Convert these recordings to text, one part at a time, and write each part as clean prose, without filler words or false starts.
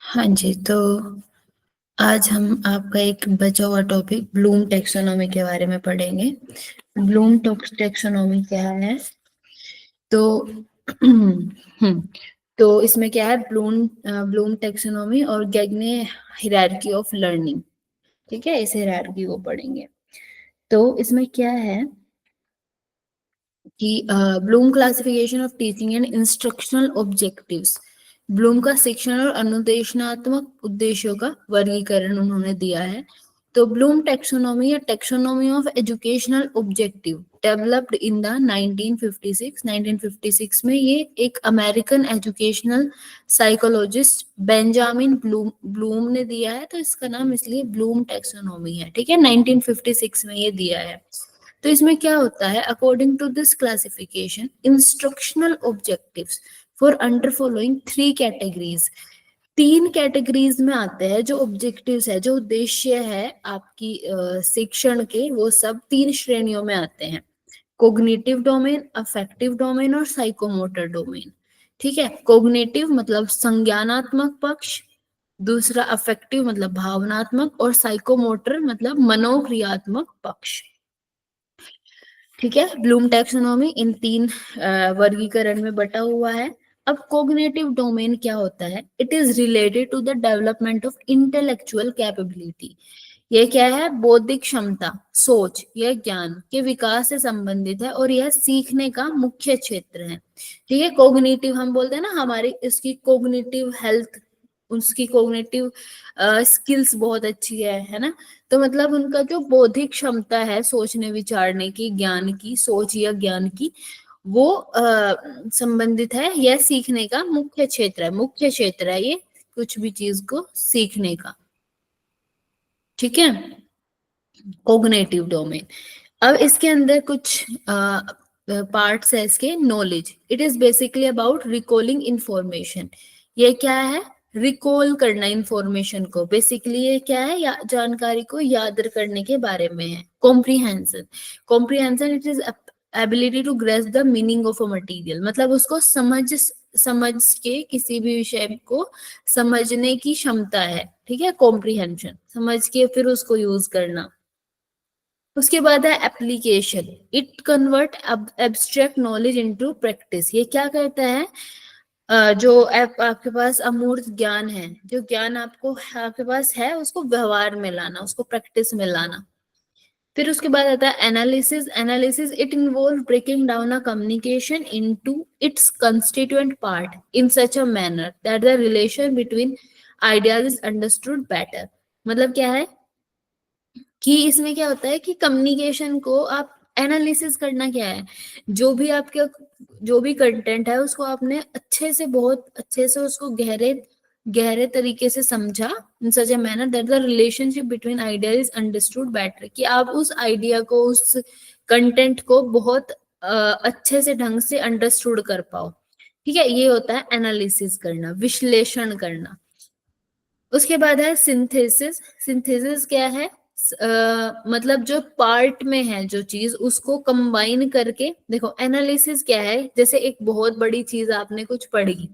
हाँ जी, तो आज हम आपका एक बचा हुआ टॉपिक ब्लूम टैक्सोनॉमी के बारे में पढ़ेंगे। ब्लूम टैक्सोनॉमी क्या है? तो तो इसमें क्या है, ब्लूम टैक्सोनॉमी और गैग्ने हायरार्की ऑफ लर्निंग। ठीक है, इस हायरार्की को पढ़ेंगे। तो इसमें क्या है कि Bloom classification of teaching and instructional objectives, Bloom का शिक्षण और अनुदेशनात्मक उद्देश्यों का वर्गीकरण उन्होंने दिया है। तो ब्लूम टैक्सोनॉमी या taxonomy of educational objective developed in the 1956 में ये एक American educational psychologist Benjamin Bloom ने दिया है। तो इसका नाम इसलिए ब्लूम टैक्सोनॉमी है। ठीक है, 1956 में ये दिया है। तो इसमें क्या होता है, according to this classification instructional objectives for under following 3 categories, 3 categories में आते हैं जो ऑब्जेक्टिव्स है, जो उद्देश्य है आपकी शिक्षण के, वो सब 3 श्रेणियों में आते हैं। कोग्निटिव डोमेन, अफेक्टिव डोमेन और साइकोमोटर डोमेन। ठीक है, कोग्निटिव मतलब संज्ञानात्मक पक्ष, दूसरा अफेक्टिव मतलब भावनात्मक, और साइकोमोटर मतलब मनोक्रियात्मक पक्ष। ठीक है, ब्लूम टैक्सोनॉमी इन 3 वर्गीकरण में बटा हुआ है। अब कोग्निटिव डोमेन क्या होता है? It is related to the development of intellectual capability. ये क्या है? बौद्धिक क्षमता, सोच या ज्ञान के विकास से संबंधित है और यह सीखने का मुख्य क्षेत्र है। ठीक है, कोग्निटिव हम बोलते हैं ना, हमारी इसकी कोग्निटिव हेल्थ, उसकी कोग्निटिव स्किल्स बहुत अच्छी है ना। तो मतलब उनका जो बौद्धिक क्षमता है सोचने विचारने की, ज्ञान की, सोच या ज्ञान की, वो संबंधित है, यह सीखने का मुख्य क्षेत्र है। मुख्य क्षेत्र है ये कुछ भी चीज को सीखने का। ठीक है, कोग्निटिव डोमेन। अब इसके अंदर कुछ पार्ट्स है इसके। Knowledge, it is basically about recalling information. ये क्या है? रिकॉल करना इंफॉर्मेशन को। बेसिकली ये क्या है? जानकारी को याद करने के बारे में है। Comprehension, comprehension it is ability to grasp the meaning of a material, मतलब उसको समझ के किसी भी विषय को समझने की क्षमता है। ठीक है, कॉम्प्रीहेंशन, समझ के फिर उसको यूज करना। उसके बाद है application, it convert abstract knowledge into practice. ये क्या करता है? जो आपके पास अमूर्त ज्ञान है, जो ज्ञान आपके पास है, उसको व्यवहार में लाना, उसको प्रैक्टिस में लाना। फिर उसके बाद आता है analysis. Analysis it involve breaking down a communication into its constituent part in such a manner that the relation between ideas is understood better. मतलब क्या है कि इसमें क्या होता है कि कम्युनिकेशन को आप एनालिसिस करना क्या है, जो भी आपके जो भी कंटेंट है उसको आपने अच्छे से, बहुत अच्छे से उसको गहरे गहरे तरीके से समझा, in such a manner that the relationship between idea is understood better, कि आप उस आइडिया को, उस कंटेंट को बहुत अच्छे से, ढंग से अंडरस्टूड कर पाओ। ठीक है, ये होता है एनालिसिस करना, विश्लेषण करना। उसके बाद है सिंथेसिस। सिंथेसिस क्या है? मतलब जो पार्ट में है जो चीज, उसको कंबाइन करके, देखो एनालिसिस क्या है, जैसे एक बहुत बड़ी चीज आपने कुछ पढ़ी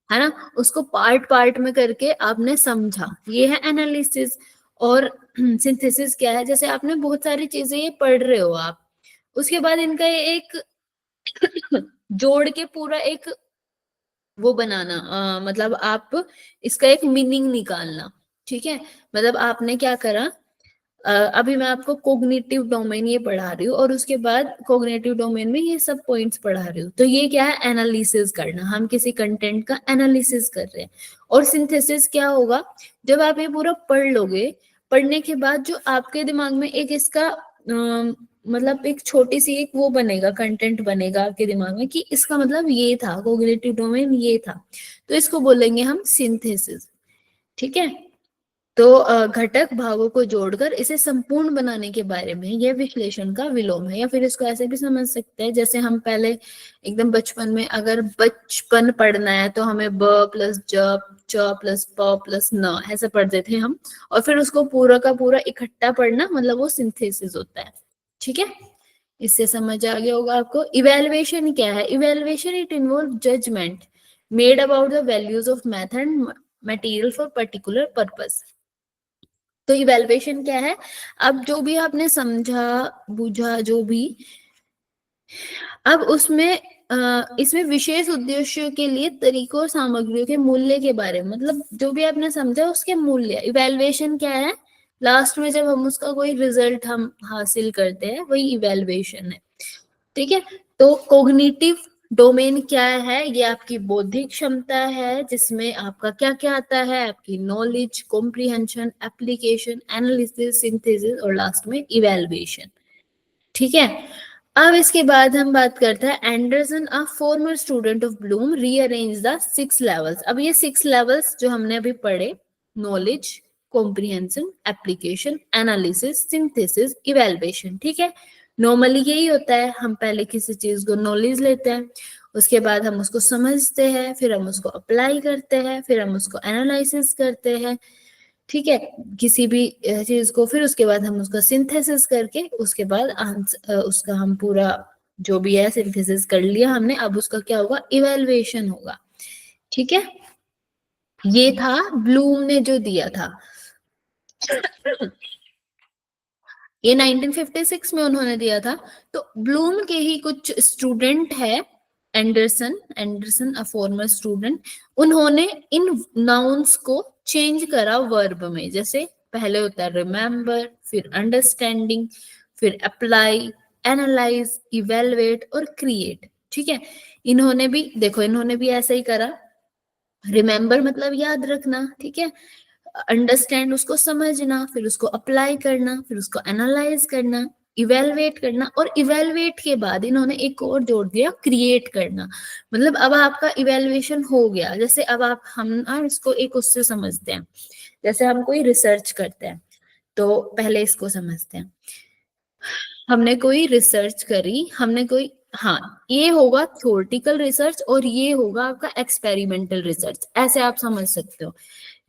है ना, उसको पार्ट पार्ट में करके आपने समझा, ये है एनालिसिस। और सिंथेसिस क्या है? जैसे आपने बहुत सारी चीजें ये पढ़ रहे हो आप, उसके बाद इनका ये एक जोड़ के पूरा एक वो बनाना, मतलब आप इसका एक मीनिंग निकालना। ठीक है, मतलब आपने क्या करा, अभी मैं आपको कोग्निटिव डोमेन ये पढ़ा रही हूँ और उसके बाद कोग्निटिव डोमेन में ये सब पॉइंट्स पढ़ा रही हूँ। तो ये क्या है? एनालिसिस करना, हम किसी कंटेंट का एनालिसिस कर रहे हैं। और सिंथेसिस क्या होगा? जब आप ये पूरा पढ़ लोगे, पढ़ने के बाद जो आपके दिमाग में एक इसका मतलब एक छोटी सी एक वो बनेगा, कंटेंट बनेगा आपके दिमाग में कि इसका मतलब ये था, कोग्निटिव डोमेन ये था, तो इसको बोलेंगे हम सिंथेसिस। ठीक है, तो घटक भागों को जोड़कर इसे संपूर्ण बनाने के बारे में यह विश्लेषण का विलोम है। या फिर इसको ऐसे भी समझ सकते हैं, जैसे हम पहले एकदम बचपन में अगर बचपन पढ़ना है तो हमें ब प्लस ज, च प्लस प प्लस न ऐसे पढ़ते थे हम, और फिर उसको पूरा का पूरा इकट्ठा पढ़ना, मतलब वो सिंथेसिस होता है। ठीक है, इससे समझ आ गया होगा आपको। इवेल्युएशन क्या है? Evaluation it involve judgement made about the values of method material for particular purpose. तो इवेल्युएशन क्या है, अब जो भी आपने समझा बुझा जो भी, अब उसमें इसमें विशेष उद्देश्यों के लिए तरीकों और सामग्रियों के मूल्य के बारे में, मतलब जो भी आपने समझा उसके मूल्य। इवेल्युएशन क्या है, लास्ट में जब हम उसका कोई रिजल्ट हम हासिल करते हैं वही इवेल्युएशन है, ठीक है। तो कॉग्निटिव डोमेन क्या है, ये आपकी बौद्धिक क्षमता है, जिसमें आपका क्या क्या आता है, आपकी knowledge, comprehension, application, analysis, synthesis और लास्ट में इवेल्युएशन, ठीक है। अब इसके बाद हम बात करते हैं Anderson, a former student of Bloom, rearrange the 6 levels. अब ये 6 लेवल्स जो हमने अभी पढ़े, knowledge, comprehension, application, analysis, synthesis, evaluation, ठीक है। नॉर्मली यही होता है, हम पहले किसी चीज को नॉलेज लेते हैं, उसके बाद हम उसको समझते हैं, फिर हम उसको अप्लाई करते हैं, फिर हम उसको एनालिसिस करते हैं, ठीक है, किसी भी चीज को, फिर उसके बाद हम उसका सिंथेसिस करके उसके बाद उसका हम पूरा जो भी है सिंथेसिस कर लिया हमने, अब उसका क्या होगा, इवेल्युएशन होगा, ठीक है। ये था ब्लूम ने जो दिया था, ये 1956 में उन्होंने दिया था। तो ब्लूम के ही कुछ स्टूडेंट है, Anderson, Anderson a former student, उन्होंने इन नाउन्स को चेंज करा वर्ब में। जैसे पहले होता है रिमेम्बर, फिर अंडरस्टैंडिंग, फिर अप्लाई, एनालाइज, इवेलुएट और क्रिएट, ठीक है। इन्होंने भी देखो, इन्होंने भी ऐसा ही करा। रिमेम्बर मतलब याद रखना, ठीक है। अंडरस्टैंड उसको समझना, फिर उसको अप्लाई करना, फिर उसको एनालाइज करना, इवेलुएट करना, और इवेलुएट के बाद इन्होंने एक और जोड़ दिया, क्रिएट करना। मतलब अब आपका इवेलुएशन हो गया। जैसे अब आप हम इसको एक उससे समझते हैं, जैसे हम कोई रिसर्च करते हैं, तो पहले इसको समझते हैं। हमने कोई रिसर्च करी, हमने कोई, हाँ, ये होगा थ्योरेटिकल रिसर्च और ये होगा आपका एक्सपेरिमेंटल रिसर्च, ऐसे आप समझ सकते हो।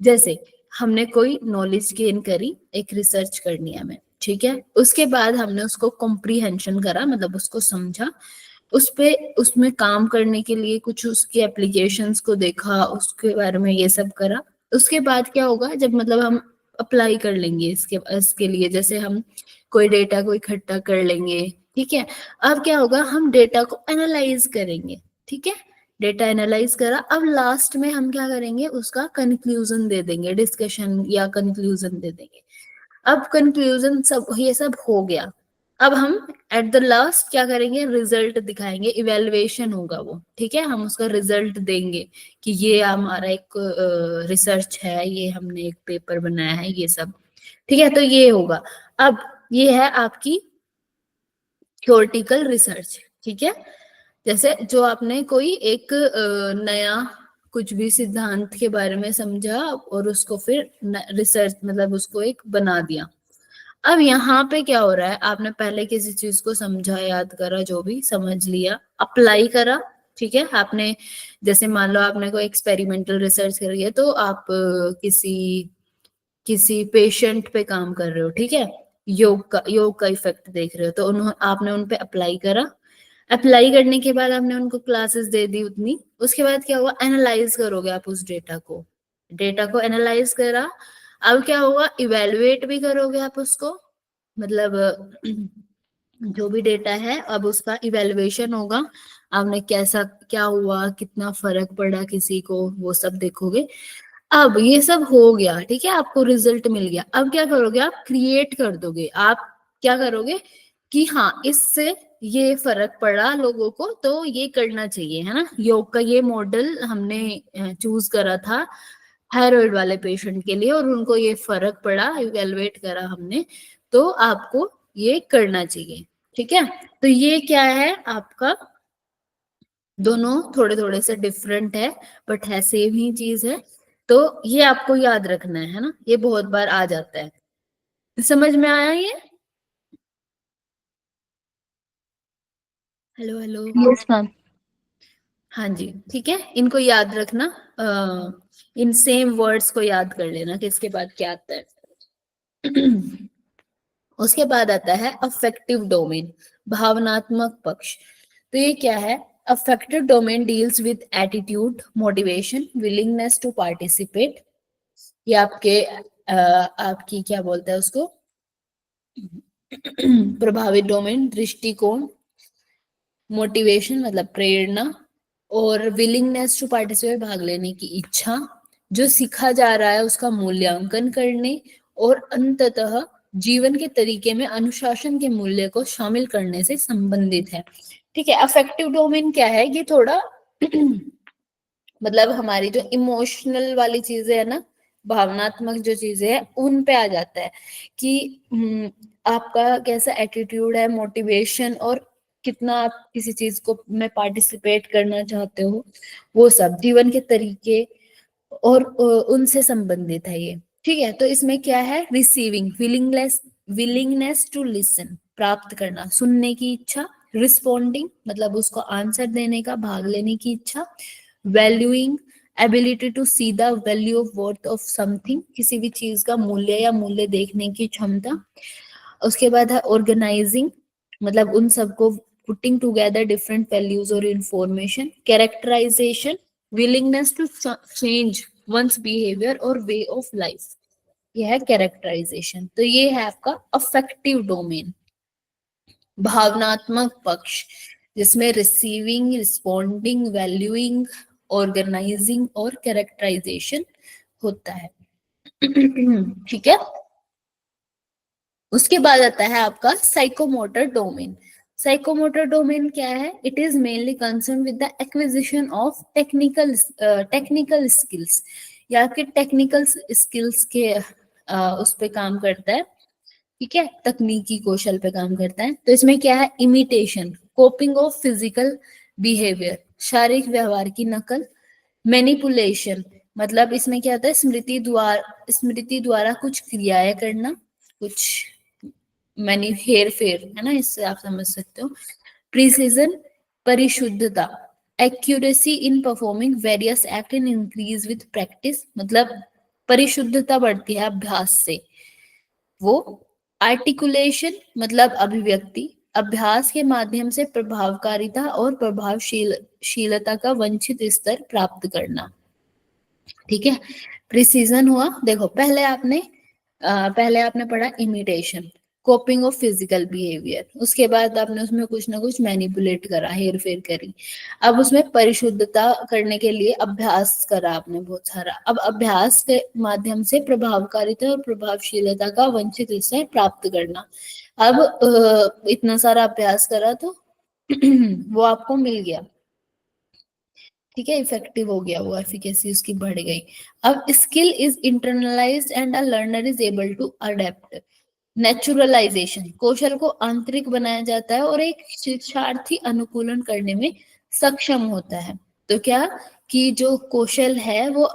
जैसे हमने कोई नॉलेज गेन करी, एक रिसर्च करनी है हमें, ठीक है, उसके बाद हमने उसको कॉम्प्रिहेंशन करा, मतलब उसको समझा, उस पे उसमें काम करने के लिए कुछ उसके एप्लीकेशंस को देखा, उसके बारे में ये सब करा। उसके बाद क्या होगा, जब मतलब हम अप्लाई कर लेंगे इसके लिए, जैसे हम कोई डेटा को इकट्ठा कर लेंगे, ठीक है। अब क्या होगा, हम डेटा को एनालाइज करेंगे, ठीक है। डेटा एनालाइज करा, अब लास्ट में हम क्या करेंगे, उसका कंक्लूजन दे देंगे, डिस्कशन या कंक्लूजन दे देंगे। अब कंक्लूजन सब ये सब हो गया, अब हम एट द लास्ट क्या करेंगे, रिजल्ट दिखाएंगे, इवेल्युएशन होगा वो, ठीक है। हम उसका रिजल्ट देंगे कि ये हमारा एक रिसर्च है, ये हमने एक पेपर बनाया है, ये सब, ठीक है। तो ये होगा। अब ये है आपकी थ्योरेटिकल रिसर्च, ठीक है। जैसे जो आपने कोई एक नया कुछ भी सिद्धांत के बारे में समझा और उसको फिर रिसर्च मतलब उसको एक बना दिया। अब यहाँ पे क्या हो रहा है, आपने पहले किसी चीज को समझा, याद करा, जो भी समझ लिया, अप्लाई करा, ठीक है। आपने जैसे मान लो आपने कोई एक्सपेरिमेंटल रिसर्च करी है, तो आप किसी किसी पेशेंट पे काम कर रहे हो, ठीक है, योग का इफेक्ट देख रहे हो, तो उन्होंने आपने उन पे अप्लाई करा। अप्लाई करने के बाद आपने उनको क्लासेस दे दी उतनी, उसके बाद क्या होगा, एनालाइज करोगे आप उस डेटा को, डेटा को एनालाइज करा। अब क्या होगा, इवेलुएट भी करोगे आप उसको, मतलब जो भी डेटा है, अब उसका इवेलुएशन होगा, आपने कैसा क्या हुआ, कितना फर्क पड़ा किसी को, वो सब देखोगे। अब ये सब हो गया, ठीक है, आपको रिजल्ट मिल गया। अब क्या करोगे, आप क्रिएट कर दोगे, आप क्या करोगे कि हाँ, इससे ये फर्क पड़ा लोगों को, तो ये करना चाहिए, है ना। योग का ये मॉडल हमने चूज करा था थायराइड वाले पेशेंट के लिए, और उनको ये फर्क पड़ा, इवेलुएट करा हमने, तो आपको ये करना चाहिए, ठीक है। तो ये क्या है आपका, दोनों थोड़े थोड़े से डिफरेंट है, बट है सेम ही चीज है। तो ये आपको याद रखना है ना, ये बहुत बार आ जाता है। समझ में आया ये? Hello hello. Yes ma'am. हाँ जी, ठीक है, इनको याद रखना, इन सेम वर्ड्स को याद कर लेना कि इसके बाद क्या आता है। उसके बाद आता है अफेक्टिव डोमेन, भावनात्मक पक्ष। तो ये क्या है, Affective domain deals with attitude, motivation, willingness to participate. ये आपकी क्या बोलते हैं उसको, प्रभावित डोमेन दृष्टिकोण, मोटिवेशन मतलब प्रेरणा, और विलिंगनेस टू पार्टिसिपेट भाग लेने की इच्छा, जो सीखा जा रहा है उसका मूल्यांकन करने, और अंततः जीवन के तरीके में अनुशासन के मूल्य को शामिल करने से संबंधित है। ठीक है, अफेक्टिव डोमेन क्या है, ये थोड़ा मतलब हमारी जो इमोशनल वाली चीजें है ना, भावनात्मक जो चीजें हैं उन पे आ जाता है कि आपका कैसा एटीट्यूड है, मोटिवेशन, और कितना आप किसी चीज को में पार्टिसिपेट करना चाहते हो, वो सब जीवन के तरीके और उनसे संबंधित है ये। ठीक है, तो इसमें क्या है, रिसीविंग, विलिंगनेस टू लिसन, प्राप्त करना, सुनने की इच्छा, रिस्पॉन्डिंग मतलब उसको आंसर देने का, भाग लेने की इच्छा, valuing, ability to see the value of worth of something, किसी भी चीज का मूल्य या मूल्य देखने की क्षमता। उसके बाद है ऑर्गेनाइजिंग, मतलब उन सबको पुटिंग टुगेदर डिफरेंट वैल्यूज और information. Characterisation, willingness to change one's behaviour और वे ऑफ लाइफ, यह है कैरेक्टराइजेशन। तो ये है आपका अफेक्टिव डोमेन, भावनात्मक पक्ष, जिसमें रिसीविंग, रिस्पॉन्डिंग, वैल्यूइंग, ऑर्गेनाइजिंग और कैरेक्टराइजेशन होता है। ठीक है, उसके बाद आता है आपका साइकोमोटर डोमेन। साइकोमोटर डोमेन क्या है, it is mainly concern with the acquisition of technical skills, या फिर टेक्निकल स्किल्स के उस पे काम करता है। ठीक है, तकनीकी कौशल पे काम करता है। तो इसमें क्या है, imitation, coping of physical behaviour, शारीरिक व्यवहार की नकल, मैनिपुलेशन, मतलब इसमें क्या होता है, स्मृति द्वारा कुछ क्रियाएं करना, कुछ मैनी हेर फेर है ना, इससे आप समझ सकते हो। प्रिसीजन, परिशुद्धता, accuracy in performing various act in increase with practice, मतलब परिशुद्धता बढ़ती है अभ्यास से। वो आर्टिकुलेशन मतलब अभिव्यक्ति, अभ्यास के माध्यम से प्रभावकारिता और प्रभावशीलता का वांछित स्तर प्राप्त करना। ठीक है, प्रिसीजन हुआ, देखो पहले आपने पढ़ा इमिटेशन, कॉपिंग ऑफ फिजिकल बिहेवियर, उसके बाद आपने उसमें कुछ ना कुछ मैनिपुलेट करा, हेर फेर करी। अब उसमें परिशुद्धता करने के लिए अभ्यास करा आपने बहुत सारा। अब अभ्यास के माध्यम से प्रभावकारिता और प्रभावशीलता का वांछित स्तर प्राप्त करना। अब इतना सारा अभ्यास करा तो वो आपको मिल गया। ठीक है, इफेक्टिव हो गया, वो एफिकेसी उसकी बढ़ गई। अब skill is internalized and a learner is able to adapt. Naturalization, कौशल को आंतरिक बनाया जाता है और एक शिक्षार्थी अनुकूलन करने में सक्षम होता है। तो क्या, कि जो कौशल है वो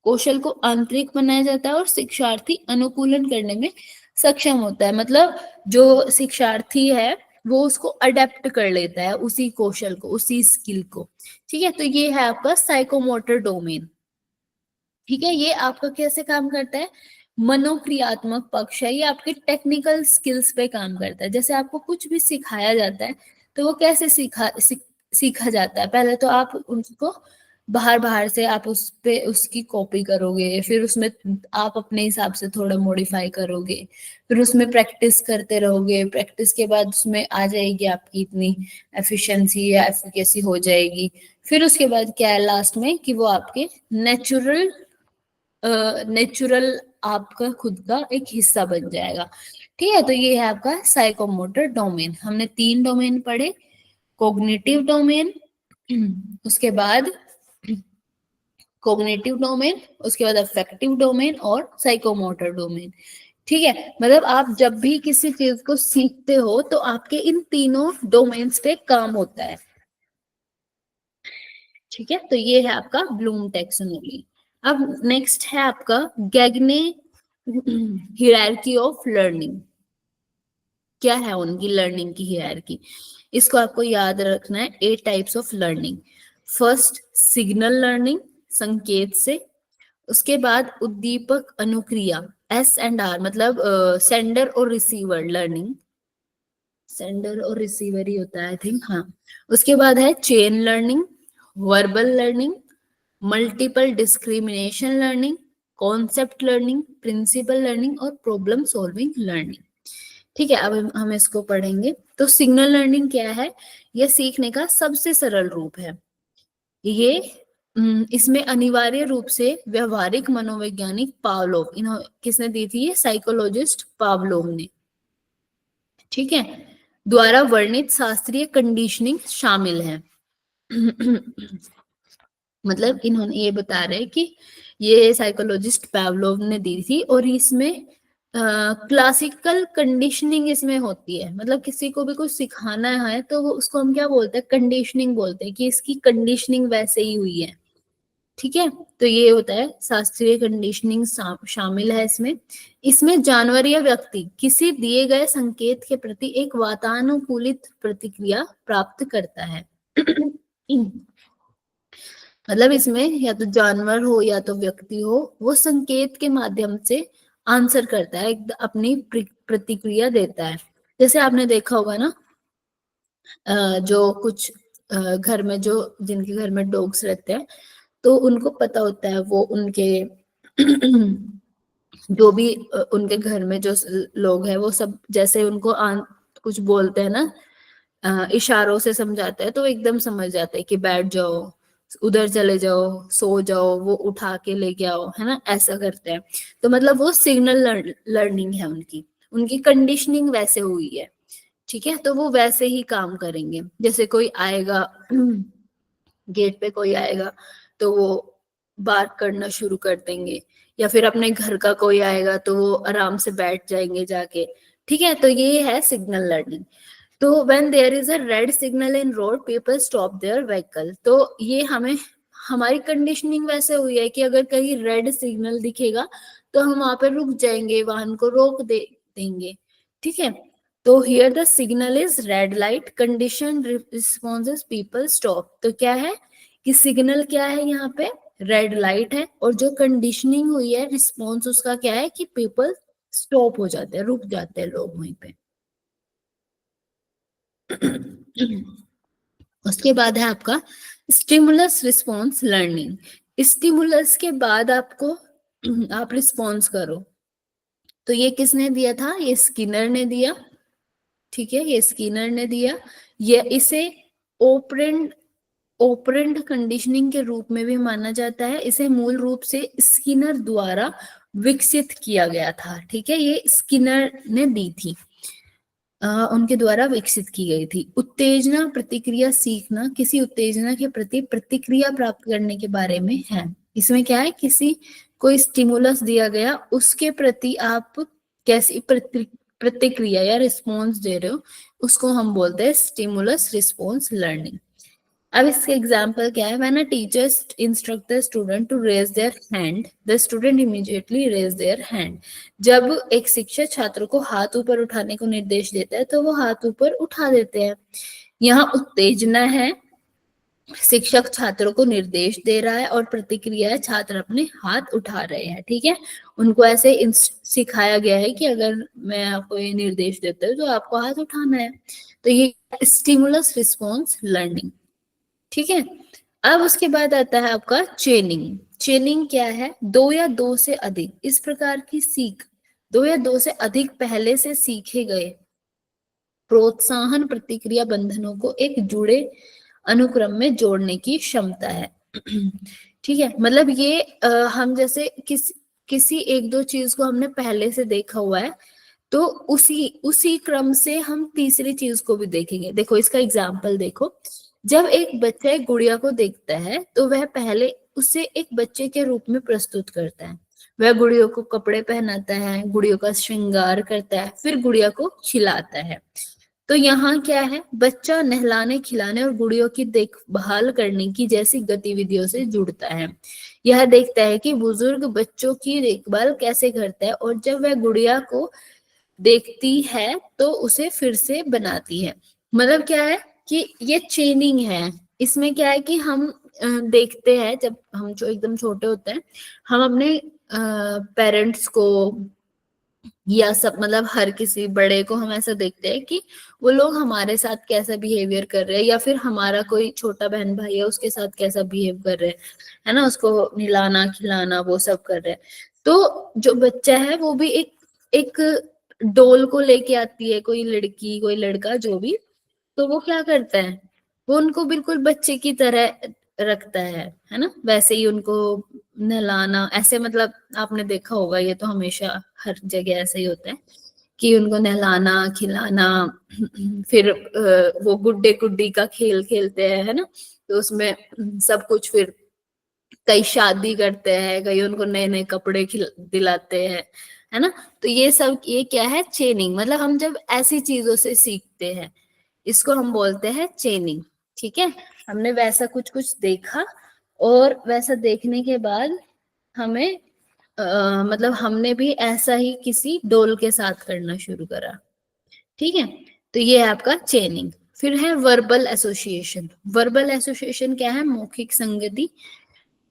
कौशल को आंतरिक बनाया जाता है और शिक्षार्थी अनुकूलन करने में सक्षम होता है, मतलब जो शिक्षार्थी है वो उसको अडेप्ट कर लेता है, उसी कौशल को, उसी स्किल को। ठीक है, तो ये है आपका साइकोमोटर डोमेन। ठीक है, ये आपका कैसे काम करता है, मनोक्रियात्मक पक्ष है, ये आपके टेक्निकल स्किल्स पे काम करता है। जैसे आपको कुछ भी सिखाया जाता है तो वो कैसे सीखा जाता है, पहले तो आप उसको बाहर बाहर से आप उस पे उसकी कॉपी करोगे, फिर उसमें आप अपने हिसाब से थोड़ा मॉडिफाई करोगे, फिर उसमें प्रैक्टिस करते रहोगे, प्रैक्टिस के बाद उसमें आ जाएगी आपकी इतनी एफिशिएंसी या एफिकेसी हो जाएगी। फिर उसके बाद क्या है लास्ट में, कि वो आपके नेचुरल आपका खुद का एक हिस्सा बन जाएगा। ठीक है, तो ये है आपका साइकोमोटर डोमेन। हमने 3 डोमेन पढ़े, कोग्निटिव डोमेन, उसके बाद कोग्निटिव डोमेन, उसके बाद अफेक्टिव डोमेन और साइकोमोटर डोमेन। ठीक है, मतलब आप जब भी किसी चीज को सीखते हो तो आपके इन तीनों डोमेन्स पे काम होता है। ठीक है, तो ये है आपका ब्लूम टैक्सोनॉमी। अब नेक्स्ट है आपका गैगने हियरार्की ऑफ लर्निंग। क्या है उनकी लर्निंग की हियरार्की, इसको आपको याद रखना है। 8 types of learning. First signal learning, संकेत से। उसके बाद उद्दीपक अनुक्रिया, S एंड R मतलब सेंडर और रिसीवर लर्निंग। सेंडर और रिसीवर ही होता है आई थिंक, हाँ। उसके बाद है chain learning, verbal learning, multiple discrimination learning, concept learning, principle learning और प्रॉब्लम सॉल्विंग लर्निंग। ठीक है, अब हम इसको पढ़ेंगे। तो सिग्नल लर्निंग क्या है? यह सीखने का सबसे सरल रूप है। ये इसमें अनिवार्य रूप से व्यवहारिक मनोवैज्ञानिक पावलोव, किसने दी थी? ये साइकोलॉजिस्ट पावलोव ने, ठीक है, द्वारा वर्णित शास्त्रीय कंडीशनिंग शामिल है। मतलब इन्होंने ये बता रहे हैं कि ये साइकोलॉजिस्ट पावलोव ने दी थी, और इसमें क्लासिकल कंडीशनिंग इसमें होती है। मतलब किसी को भी कुछ सिखाना है तो वो उसको हम क्या बोलते हैं? कंडीशनिंग बोलते हैं, कि इसकी कंडीशनिंग वैसे ही हुई है। ठीक है, तो ये होता है शास्त्रीय कंडीशनिंग शामिल है इसमें। इसमें जानवर या व्यक्ति किसी दिए गए संकेत के प्रति एक वातानुकूलित प्रतिक्रिया प्राप्त करता है। मतलब इसमें या तो जानवर हो या तो व्यक्ति हो, वो संकेत के माध्यम से आंसर करता है, अपनी प्रतिक्रिया देता है। जैसे आपने देखा होगा ना, जो कुछ घर में जो जिनके घर में डॉग्स रहते हैं, तो उनको पता होता है वो उनके जो भी उनके घर में जो लोग हैं वो सब जैसे उनको कुछ बोलते हैं ना, इशारों से समझाता है, तो एकदम समझ जाता है कि बैठ जाओ, उधर चले जाओ, सो जाओ, वो उठा के लेके आओ, है ना, ऐसा करते हैं। तो मतलब वो सिग्नल लर्निंग है उनकी, उनकी कंडीशनिंग वैसे हुई है। ठीक है, तो वो वैसे ही काम करेंगे। जैसे कोई आएगा, गेट पे कोई आएगा तो वो बात करना शुरू कर देंगे, या फिर अपने घर का कोई आएगा तो वो आराम से बैठ जाएंगे जाके। ठीक है, तो ये है सिग्नल लर्निंग। तो when there is a red signal in road, people stop their vehicle। तो ये हमें हमारी कंडीशनिंग वैसे हुई है कि अगर कहीं रेड सिग्नल दिखेगा तो हम वहां पर रुक जाएंगे, वाहन को रोक देंगे। ठीक है, तो here the signal is red light, condition responses people stop. तो क्या है कि सिग्नल क्या है यहाँ पे? रेड लाइट है, और जो कंडीशनिंग हुई है रिस्पॉन्स उसका क्या है कि पीपल स्टॉप हो जाते हैं, रुक जाते हैं लोग वहीं पे। उसके बाद है आपका स्टिमुलस रिस्पॉन्स लर्निंग। स्टिमुलस के बाद आपको आप रिस्पॉन्स करो। तो ये किसने दिया था? ये स्किनर ने दिया। ठीक है, ये स्किनर ने दिया। ये इसे ओपरेंट ओपरेंट कंडीशनिंग के रूप में भी माना जाता है। इसे मूल रूप से स्किनर द्वारा विकसित किया गया था। ठीक है, ये स्किनर ने दी थी, उनके द्वारा विकसित की गई थी। उत्तेजना प्रतिक्रिया सीखना किसी उत्तेजना के प्रति प्रतिक्रिया प्राप्त करने के बारे में है। इसमें क्या है? किसी कोई स्टिमुलस दिया गया, उसके प्रति आप कैसी प्रतिक्रिया या रिस्पॉन्स दे रहे हो, उसको हम बोलते हैं स्टिमुलस रिस्पॉन्स लर्निंग। अब इसके एग्जाम्पल क्या है? When a teacher instruct the student to raise their hand, the student immediately raise their hand. जब एक शिक्षक छात्र को हाथ ऊपर उठाने को निर्देश देता है तो वो हाथ ऊपर उठा देते हैं। यहाँ उत्तेजना है, शिक्षक छात्रों को निर्देश दे रहा है, और प्रतिक्रिया है छात्र अपने हाथ उठा रहे हैं। ठीक है, उनको ऐसे सिखाया गया है कि अगर मैं आपको ये निर्देश देता हूँ तो आपको हाथ उठाना है। तो ये स्टिमुलस रिस्पॉन्स लर्निंग। ठीक है, अब उसके बाद आता है आपका चेनिंग। चेनिंग क्या है? दो या दो से अधिक इस प्रकार की सीख, दो या दो से अधिक पहले से सीखे गए प्रोत्साहन प्रतिक्रिया बंधनों को एक जुड़े अनुक्रम में जोड़ने की क्षमता है। ठीक है, मतलब ये हम जैसे किसी एक दो चीज को हमने पहले से देखा हुआ है, तो उसी उसी क्रम से हम तीसरी चीज को भी देखेंगे। देखो इसका एग्जाम्पल देखो। जब एक बच्चा एक गुड़िया को देखता है तो वह पहले उसे एक बच्चे के रूप में प्रस्तुत करता है। वह गुड़ियों को कपड़े पहनाता है, गुड़ियों का श्रृंगार करता है, फिर गुड़िया को खिलाता है। तो यहाँ क्या है? बच्चा नहलाने, खिलाने और गुड़ियों की देखभाल करने की जैसी गतिविधियों से जुड़ता है। यह देखता है कि बुजुर्ग बच्चों की देखभाल कैसे करता है, और जब वह गुड़िया को देखती है तो उसे फिर से बनाती है। मतलब क्या है कि ये चेनिंग है। इसमें क्या है कि हम देखते हैं, जब हम जो एकदम छोटे होते हैं, हम अपने पेरेंट्स को या सब मतलब हर किसी बड़े को हम ऐसा देखते हैं कि वो लोग हमारे साथ कैसा बिहेवियर कर रहे हैं, या फिर हमारा कोई छोटा बहन भाई है उसके साथ कैसा बिहेव कर रहे हैं, है ना, उसको नहलाना खिलाना वो सब कर रहे हैं। तो जो बच्चा है वो भी एक एक डोल को लेके आती है, कोई लड़की कोई लड़का जो भी, तो वो क्या करता है, वो उनको बिल्कुल बच्चे की तरह रखता है ना, वैसे ही उनको नहलाना ऐसे, मतलब आपने देखा होगा, ये तो हमेशा हर जगह ऐसे ही होता है कि उनको नहलाना खिलाना। फिर वो गुड्डे गुड्डी का खेल खेलते हैं, है ना, तो उसमें सब कुछ, फिर कई शादी करते हैं, कई उनको नए नए कपड़े दिलाते हैं, है ना। तो ये सब, ये क्या है, चेनिंग, मतलब हम जब ऐसी चीजों से सीखते हैं इसको हम बोलते हैं चेनिंग। ठीक है, हमने वैसा कुछ कुछ देखा और वैसा देखने के बाद हमें मतलब हमने भी ऐसा ही किसी डोल के साथ करना शुरू करा। ठीक है, तो ये है आपका चेनिंग। फिर है वर्बल एसोसिएशन। वर्बल एसोसिएशन क्या है, मौखिक संगति।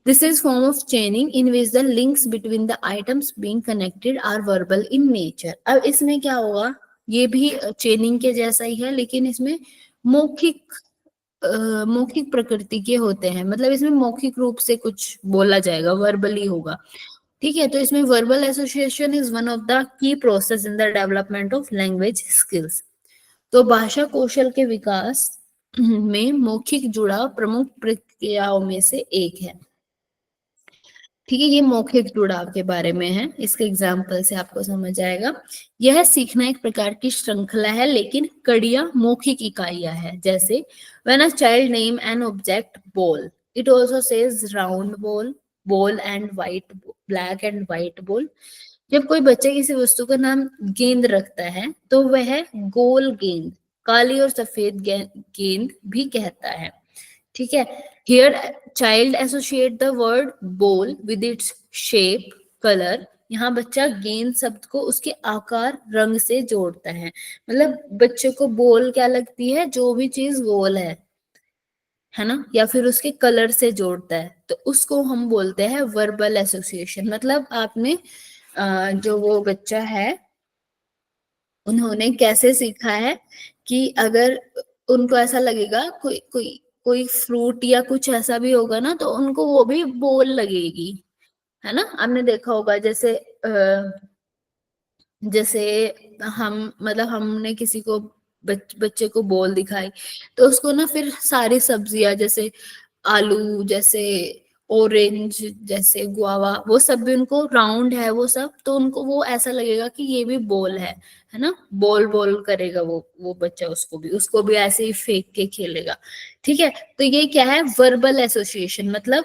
This is form of chaining in which the links between the items being connected are verbal in nature। अब इसमें क्या होगा, ये भी चेनिंग के जैसा ही है, लेकिन इसमें मौखिक मौखिक प्रकृति के होते हैं, मतलब इसमें मौखिक रूप से कुछ बोला जाएगा, वर्बली होगा। ठीक है, तो इसमें verbal association is one of the key process in the development of language skills. तो भाषा कौशल के विकास में मौखिक जुड़ाव प्रमुख प्रक्रियाओं में से एक है। ठीक है, ये मौखिक जुड़ाव के बारे में है, इसके एग्जाम्पल से आपको समझ आएगा। यह सीखना एक प्रकार की श्रृंखला है, लेकिन कड़ियां मौखिक इकाइयां हैं। जैसे when a child name an object ball, it also says round ball, ball and white, black and white ball. जब कोई बच्चा किसी वस्तु का नाम गेंद रखता है तो वह गोल गेंद, काली और सफेद गेंद भी कहता है। ठीक है, here child associate the word ball with its shape colour. यहाँ बच्चा गेंद शब्द को उसके आकार रंग से जोड़ता है, मतलब बच्चे को बॉल क्या लगती है, जो भी चीज गोल है ना, या फिर उसके कलर से जोड़ता है, तो उसको हम बोलते हैं वर्बल एसोसिएशन। मतलब आपने जो वो बच्चा है उन्होंने कैसे सीखा है कि अगर उनको ऐसा लगेगा कोई कोई कोई फ्रूट या कुछ ऐसा भी होगा ना, तो उनको वो भी बोल लगेगी, है ना। आपने देखा होगा जैसे जैसे हम मतलब हमने किसी को बच्चे को बोल दिखाई, तो उसको ना फिर सारी सब्जियां जैसे आलू, जैसे ऑरेंज, जैसे गुआवा, वो सब भी उनको राउंड है वो सब, तो उनको वो ऐसा लगेगा कि ये भी बॉल है ना, बॉल बॉल करेगा वो बच्चा, उसको भी ऐसे ही फेंक के खेलेगा। ठीक है, तो ये क्या है, वर्बल एसोसिएशन, मतलब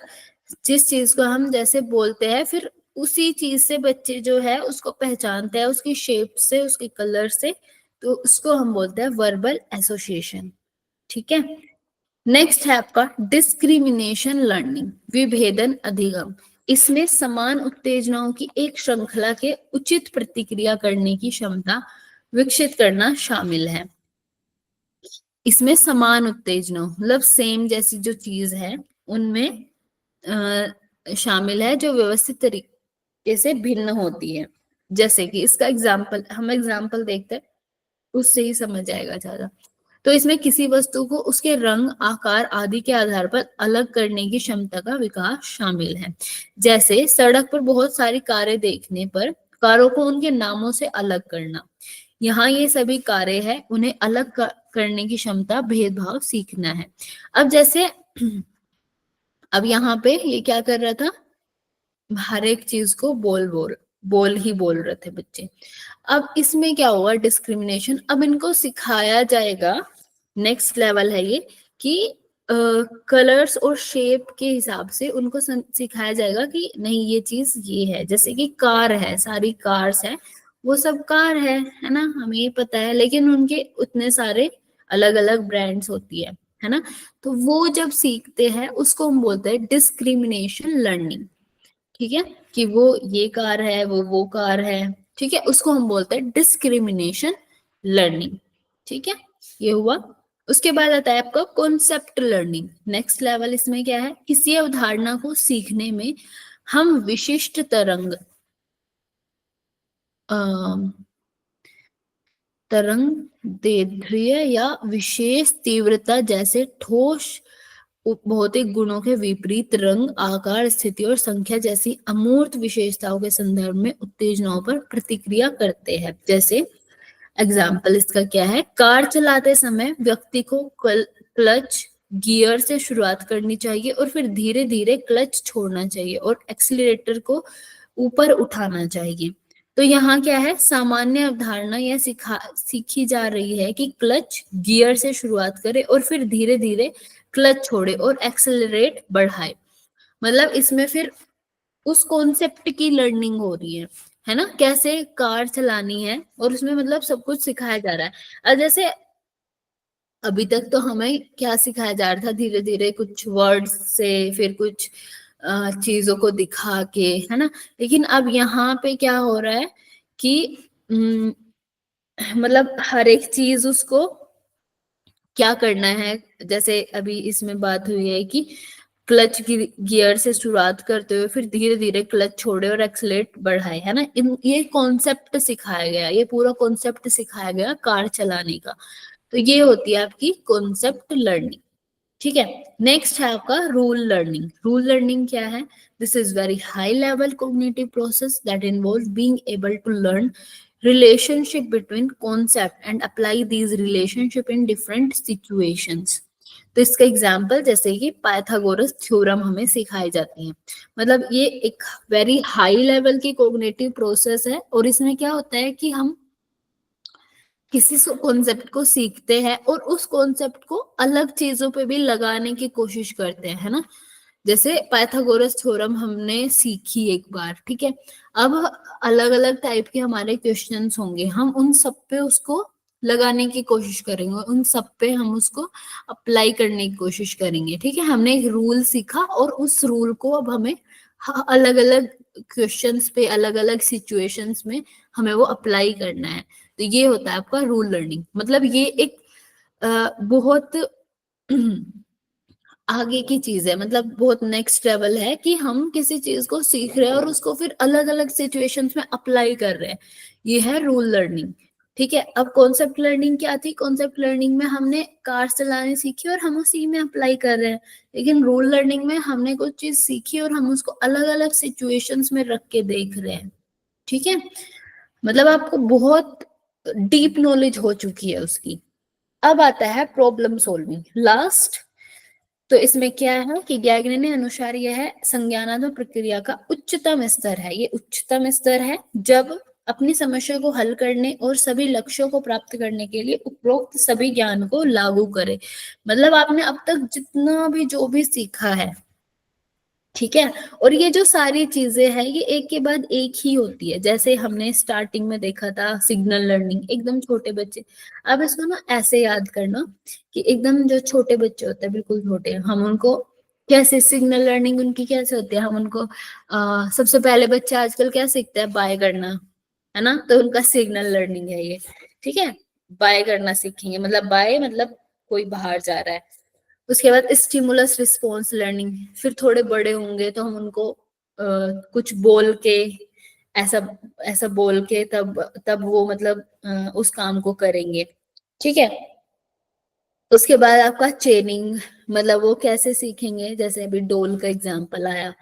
जिस चीज को हम जैसे बोलते हैं फिर उसी चीज से बच्चे जो है उसको पहचानते हैं, उसकी शेप से, उसके कलर से, तो उसको हम बोलते हैं वर्बल एसोसिएशन। ठीक है, नेक्स्ट है आपका डिस्क्रिमिनेशन लर्निंग, विभेदन अधिगम। इसमें समान उत्तेजनाओं की एक श्रृंखला के उचित प्रतिक्रिया करने की क्षमता विकसित करना शामिल है। इसमें समान उत्तेजना मतलब सेम जैसी जो चीज है उनमें शामिल है जो व्यवस्थित तरीके से भिन्न होती है। जैसे कि इसका एग्जाम्पल देखते हैं, उससे ही समझ आएगा ज्यादा। तो इसमें किसी वस्तु को उसके रंग, आकार आदि के आधार पर अलग करने की क्षमता का विकास शामिल है। जैसे सड़क पर बहुत सारी कारें देखने पर कारों को उनके नामों से अलग करना। यहाँ ये सभी कारें हैं, उन्हें अलग करने की क्षमता, भेदभाव सीखना है। अब जैसे अब यहाँ पे ये क्या कर रहा था, हर एक चीज को बोल ही बोल रहे थे बच्चे। अब इसमें क्या होगा, डिस्क्रिमिनेशन। अब इनको सिखाया जाएगा, नेक्स्ट लेवल है ये, कि कलर्स और शेप के हिसाब से उनको सिखाया जाएगा कि नहीं ये चीज ये है। जैसे कि कार है, सारी कार्स है, वो सब कार है ना, हमें ये पता है, लेकिन उनके उतने सारे अलग अलग ब्रांड्स होती है ना। तो वो जब सीखते हैं उसको हम बोलते हैं डिस्क्रिमिनेशन लर्निंग। ठीक है, कि वो ये कार है, वो कार है। ठीक है, उसको हम बोलते हैं डिस्क्रिमिनेशन लर्निंग। ठीक है, ये हुआ। उसके बाद आता है आपका कॉन्सेप्ट लर्निंग। नेक्स्ट लेवल इसमें क्या है, किसी अवधारणा को सीखने में हम विशिष्ट तरंग तरंग दैर्ध्य या विशेष तीव्रता जैसे ठोस भौतिक गुणों के विपरीत रंग, आकार, स्थिति और संख्या जैसी अमूर्त विशेषताओं के संदर्भ में उत्तेजनाओं पर प्रतिक्रिया करते हैं। जैसे एग्जाम्पल इसका क्या है, कार चलाते समय व्यक्ति को क्लच गियर से शुरुआत करनी चाहिए और फिर धीरे धीरे क्लच छोड़ना चाहिए और एक्सीलरेटर को ऊपर उठाना चाहिए। तो यहाँ क्या है, सामान्य अवधारणा यह सीखी जा रही है कि क्लच गियर से शुरुआत करे और फिर धीरे धीरे क्लच छोड़े और एक्सेलरेट बढ़ाए। मतलब इसमें फिर उस कॉन्सेप्ट की लर्निंग हो रही है ना, कैसे कार चलानी है, और उसमें मतलब सब कुछ सिखाया जा रहा है। और जैसे अभी तक तो हमें क्या सिखाया जा रहा था, धीरे धीरे कुछ वर्ड्स से, फिर कुछ चीजों को दिखा के, है ना। लेकिन अब यहाँ पे क्या हो रहा है कि मतलब हर एक चीज उसको क्या करना है। जैसे अभी इसमें बात हुई है कि क्लच गियर से शुरुआत करते हुए फिर धीरे धीरे क्लच छोड़े और एक्सलेट बढ़ाए, है ना। ये कॉन्सेप्ट सिखाया गया, ये पूरा कॉन्सेप्ट सिखाया गया कार चलाने का। तो ये होती है आपकी कॉन्सेप्ट लर्निंग। ठीक है, नेक्स्ट है आपका रूल लर्निंग। रूल लर्निंग क्या है? This is very high level cognitive process that involve being able to learn relationship between concept and apply these relationship in different situations। तो इसका एग्जाम्पल जैसे कि पाइथागोरस थ्योरम हमें सिखाई जाती है। मतलब ये एक वेरी हाई लेवल की कोग्निटिव प्रोसेस है और इसमें क्या होता है कि हम किसी कॉन्सेप्ट को सीखते हैं और उस कॉन्सेप्ट को अलग चीजों पे भी लगाने की कोशिश करते हैं, है ना। जैसे पाइथागोरस थ्योरम हमने सीखी एक बार, ठीक है। अब अलग अलग टाइप के हमारे क्वेश्चंस होंगे, हम उन सब पे उसको लगाने की कोशिश करेंगे, उन सब पे हम उसको अप्लाई करने की कोशिश करेंगे। ठीक है, हमने एक रूल सीखा और उस रूल को अब हमें अलग अलग क्वेश्चंस पे, अलग अलग सिचुएशंस में हमें वो अप्लाई करना है। तो ये होता है आपका रूल लर्निंग। मतलब ये एक बहुत आगे की चीज है, मतलब बहुत नेक्स्ट लेवल है कि हम किसी चीज को सीख रहे हैं और उसको फिर अलग अलग सिचुएशंस में अप्लाई कर रहे हैं। ये है रूल लर्निंग। ठीक है, अब कॉन्सेप्ट लर्निंग क्या थी? कॉन्सेप्ट लर्निंग में हमने कार चलाने सीखी और हम उसी में अप्लाई कर रहे हैं। लेकिन रूल लर्निंग में हमने कुछ चीज सीखी और हम उसको अलग अलग सिचुएशंस में रख के देख रहे हैं। ठीक है, मतलब आपको बहुत डीप नॉलेज हो चुकी है उसकी। अब आता है प्रॉब्लम सॉल्विंग, लास्ट। तो इसमें क्या है कि गैगने अनुसार यह संज्ञानात्मक प्रक्रिया का उच्चतम स्तर है। ये उच्चतम स्तर है जब अपनी समस्या को हल करने और सभी लक्ष्यों को प्राप्त करने के लिए उपरोक्त सभी ज्ञान को लागू करे। मतलब आपने अब तक जितना भी जो भी सीखा है, ठीक है, और ये जो सारी चीजें हैं ये एक के बाद एक ही होती है। जैसे हमने स्टार्टिंग में देखा था सिग्नल लर्निंग, एकदम छोटे बच्चे। अब इसको ना ऐसे याद करना कि एकदम जो छोटे बच्चे होते हैं, बिल्कुल छोटे, हम उनको कैसे सिग्नल लर्निंग उनकी कैसे होती है, हम उनको सबसे पहले बच्चे आजकल क्या सीखते हैं? बाय करना, है ना। तो उनका सिग्नल लर्निंग है ये। ठीक है, बाय करना सीखेंगे, मतलब बाय मतलब कोई बाहर जा रहा है। उसके बाद स्टिमुलस रिस्पॉन्स लर्निंग, फिर थोड़े बड़े होंगे तो हम उनको कुछ बोल के, ऐसा ऐसा बोल के तब तब वो मतलब उस काम को करेंगे। ठीक है, उसके बाद आपका चेनिंग, मतलब वो कैसे सीखेंगे, जैसे अभी डोल का एग्जांपल आया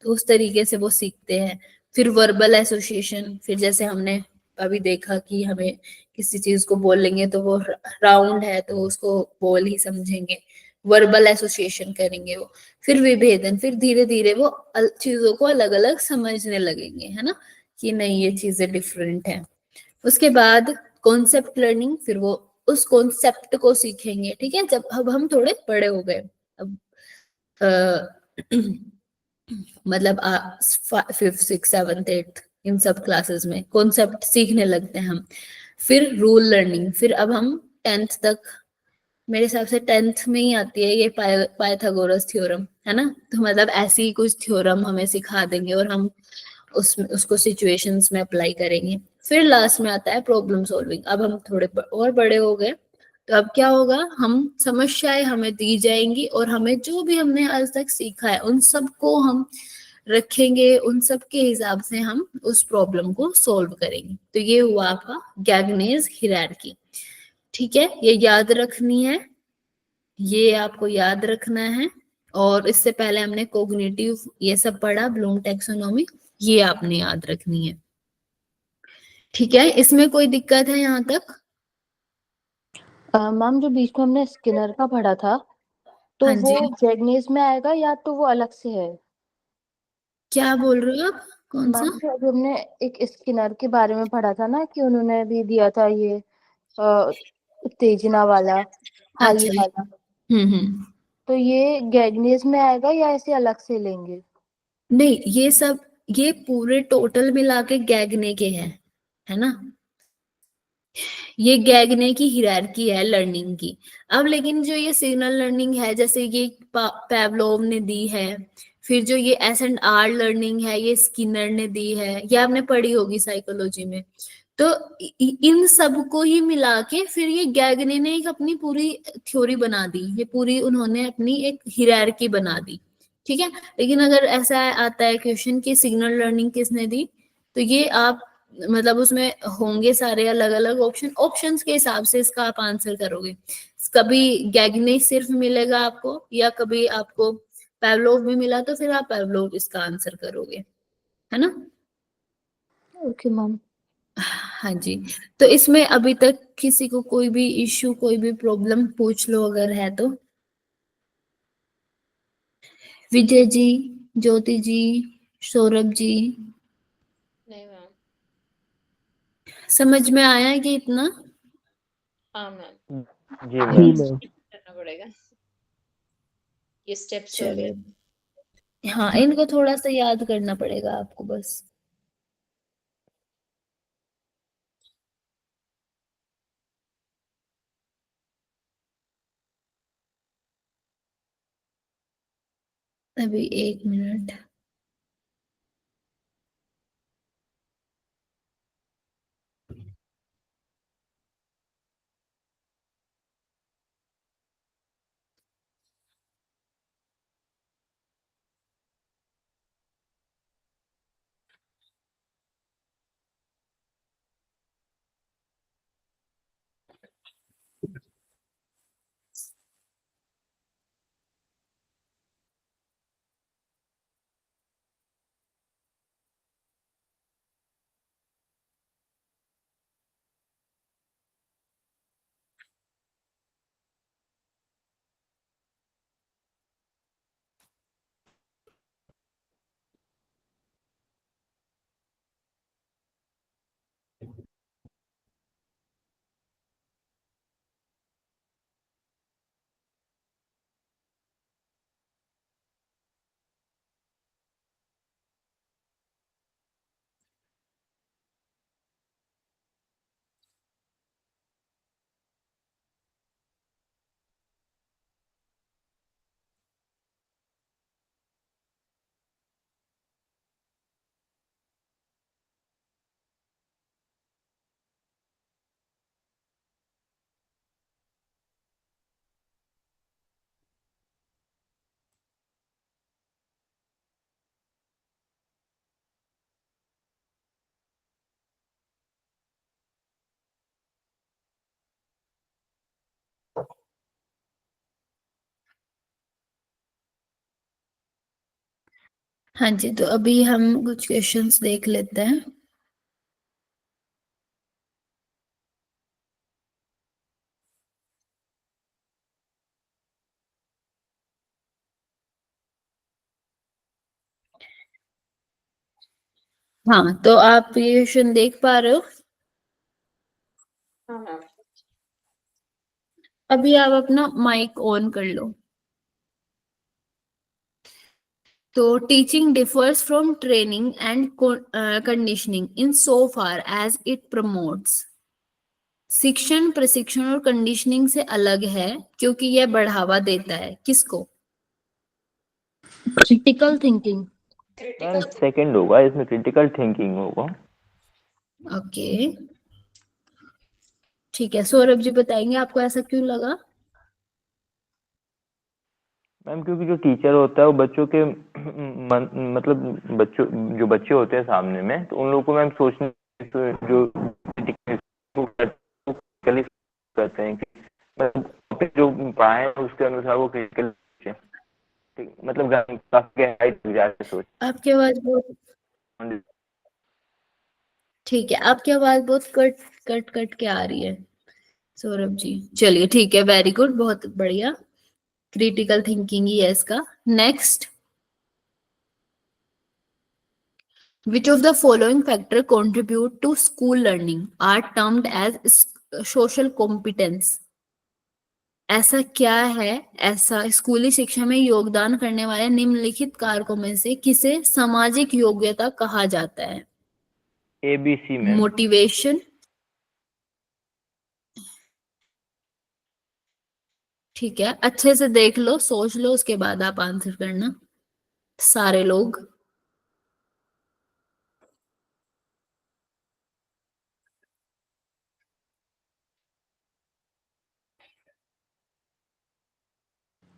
तो उस तरीके से वो सीखते हैं। फिर वर्बल एसोसिएशन, फिर जैसे हमने अभी देखा कि हमें किसी चीज को बोलेंगे तो वो राउंड है तो उसको बोल ही समझेंगे, वर्बल एसोसिएशन करेंगे वो। फिर विभेदन, फिर धीरे धीरे वो चीजों को अलग अलग समझने लगेंगे, है ना, कि नहीं ये चीजें डिफरेंट है। उसके बाद कॉन्सेप्ट लर्निंग, फिर वो उस कॉन्सेप्ट को सीखेंगे। ठीक है, जब अब हम थोड़े बड़े हो गए, अब मतलब फिफ्थ सिक्स सेवन्थ एट्थ इन सब क्लासेस में कॉन्सेप्ट सीखने लगते हैं हम। फिर रूल लर्निंग, फिर अब हम टेंथ तक, मेरे हिसाब से टेंथ में ही आती है ये पाइथागोरस थ्योरम, है ना। तो मतलब ऐसी ही कुछ थ्योरम हमें सिखा देंगे और हम उसको सिचुएशंस में अप्लाई करेंगे। फिर लास्ट में आता है प्रॉब्लम सॉल्विंग। अब हम थोड़े और बड़े हो गए तो अब क्या होगा, हम समस्याएं हमें दी जाएंगी और हमें जो भी हमने आज तक सीखा है उन सबको हम रखेंगे, उन सब के हिसाब से हम उस प्रॉब्लम को सॉल्व करेंगे। तो ये हुआ आपका गैगनेज हायरार्की। ठीक है, ये याद रखनी है, ये आपको याद रखना है। और इससे पहले हमने कोग्निटिव ये सब पढ़ा, ब्लूम टैक्सोनॉमी, ये आपने याद रखनी है। ठीक है, इसमें कोई दिक्कत है यहाँ तक? मैम जो बीच में हमने स्किनर का पढ़ा था, तो हाँ वो जी, जैगनेस में आएगा या तो वो अलग से है? क्या बोल रहे हो आप, कौन सा? मैम जो अभी हमने एक स्किनर के बारे में पढ़ा था ना, कि उन्होंने भी दिया था ये उत्तेजना वाला, हाई अच्छा, वाला, हम्म। तो ये गैगनेस में आएगा या ऐसे अलग से लेंगे? नहीं, ये सब, ये पूरे टोटल मिला के गैगने के हैं, है ना। ये गैगने की हिरारकी है लर्निंग की। अब लेकिन जो ये सिग्नल लर्निंग है, जैसे ये पेवलोव ने दी है, फिर जो ये S&R लर्निंग है, ये स्किनर ने दी है, ये आपने पढ़ी होगी साइकोलॉजी में। तो इन सब को ही मिला के फिर ये गैगने ने एक अपनी पूरी थ्योरी बना दी, ये पूरी उन्होंने अपनी एक हिरारकी बना दी। ठीक है, लेकिन अगर ऐसा आता है क्वेश्चन कि सिग्नल लर्निंग किसने दी, तो ये आप मतलब उसमें होंगे सारे अलग अलग ऑप्शन, ऑप्शंस के हिसाब से इसका आप आंसर करोगे। कभी गैगने सिर्फ मिलेगा आपको, या कभी आपको पेवलोव भी मिला तो फिर आप पेवलोव इसका आंसर करोगे, है ना। Okay ma'am. हाँ जी, तो इसमें अभी तक किसी को कोई भी इश्यू, कोई भी प्रॉब्लम पूछ लो अगर है तो। विजय जी, ज्योति जी, सौरभ जी, नहीं मैम। समझ में आया है कि इतना? हाँ मैम, जी ये मैम। करना पड़ेगा, ये स्टेप्स चलिए, वगैरह। हाँ, इनको थोड़ा सा याद करना पड़ेगा आपको बस। अभी 1 मिनट। हाँ जी, तो अभी हम कुछ क्वेश्चंस देख लेते हैं। हाँ, तो आप ये क्वेश्चन देख पा रहे हो? हाँ मैम। अभी आप अपना माइक ऑन कर लो। तो teaching differs from training and conditioning in so far as it promotes. शिक्षण, प्रशिक्षण और कंडीशनिंग से अलग है क्योंकि यह बढ़ावा देता है किसको? Critical thinking. मैम सेकंड होगा इसमें, क्रिटिकल थिंकिंग होगा। ओके, ठीक है, सौरभ जी बताएंगे आपको ऐसा क्यों लगा? मैम क्योंकि जो टीचर होता है वो बच्चों के मतलब जो बच्चे होते हैं सामने में, तो उन लोगों को मैम सोचने जो क्रिटिकली करते हैं कि मतलब जो पढ़ाए हैं उसके अनुसार वो क्रिटिकल, मतलब काफी गहराई तक जाके सोच। आपकी आवाज बहुत ठीक है, आपकी आवाज बहुत कट कट कट के आ रही है सौरभ जी। चलिए ठीक है, वेरी गुड, बहुत बढ़िया, क्रिटिकल थिंकिंग ही है इसका। Next, which of the following factor contribute to school learning are termed as social competence? ऐसा क्या है, ऐसा स्कूली शिक्षा में योगदान करने वाले निम्नलिखित कारकों में से किसे सामाजिक योग्यता कहा जाता है? ABC ma'am. मोटिवेशन, ठीक है, अच्छे से देख लो, सोच लो, उसके बाद आप आंसर करना सारे लोग।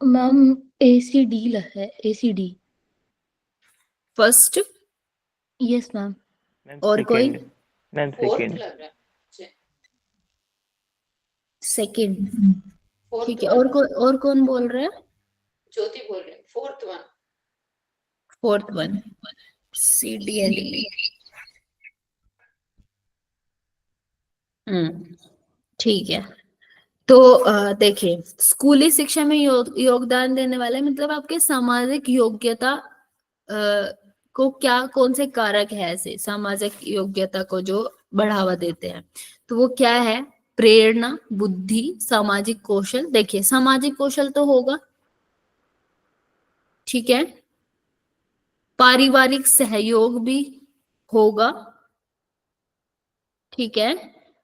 मैम ACD है, ACD। First, yes ma'am. Ma'am और कोई? सेकंड। Ma'am fourth second. लग रहा है मुझे। सेकंड, फोर्थ ठीक है, वन। और कौन बोल रहा है? ज्योति बोल रही है, fourth one. Fourth one, CDL। ठीक है। तो देखिए, स्कूली शिक्षा में योगदान देने वाले मतलब आपके सामाजिक योग्यता को क्या, कौन से कारक है ऐसे सामाजिक योग्यता को जो बढ़ावा देते हैं, तो वो क्या है? प्रेरणा, बुद्धि, सामाजिक कौशल। देखिए, सामाजिक कौशल तो होगा, ठीक है, पारिवारिक सहयोग भी होगा, ठीक है,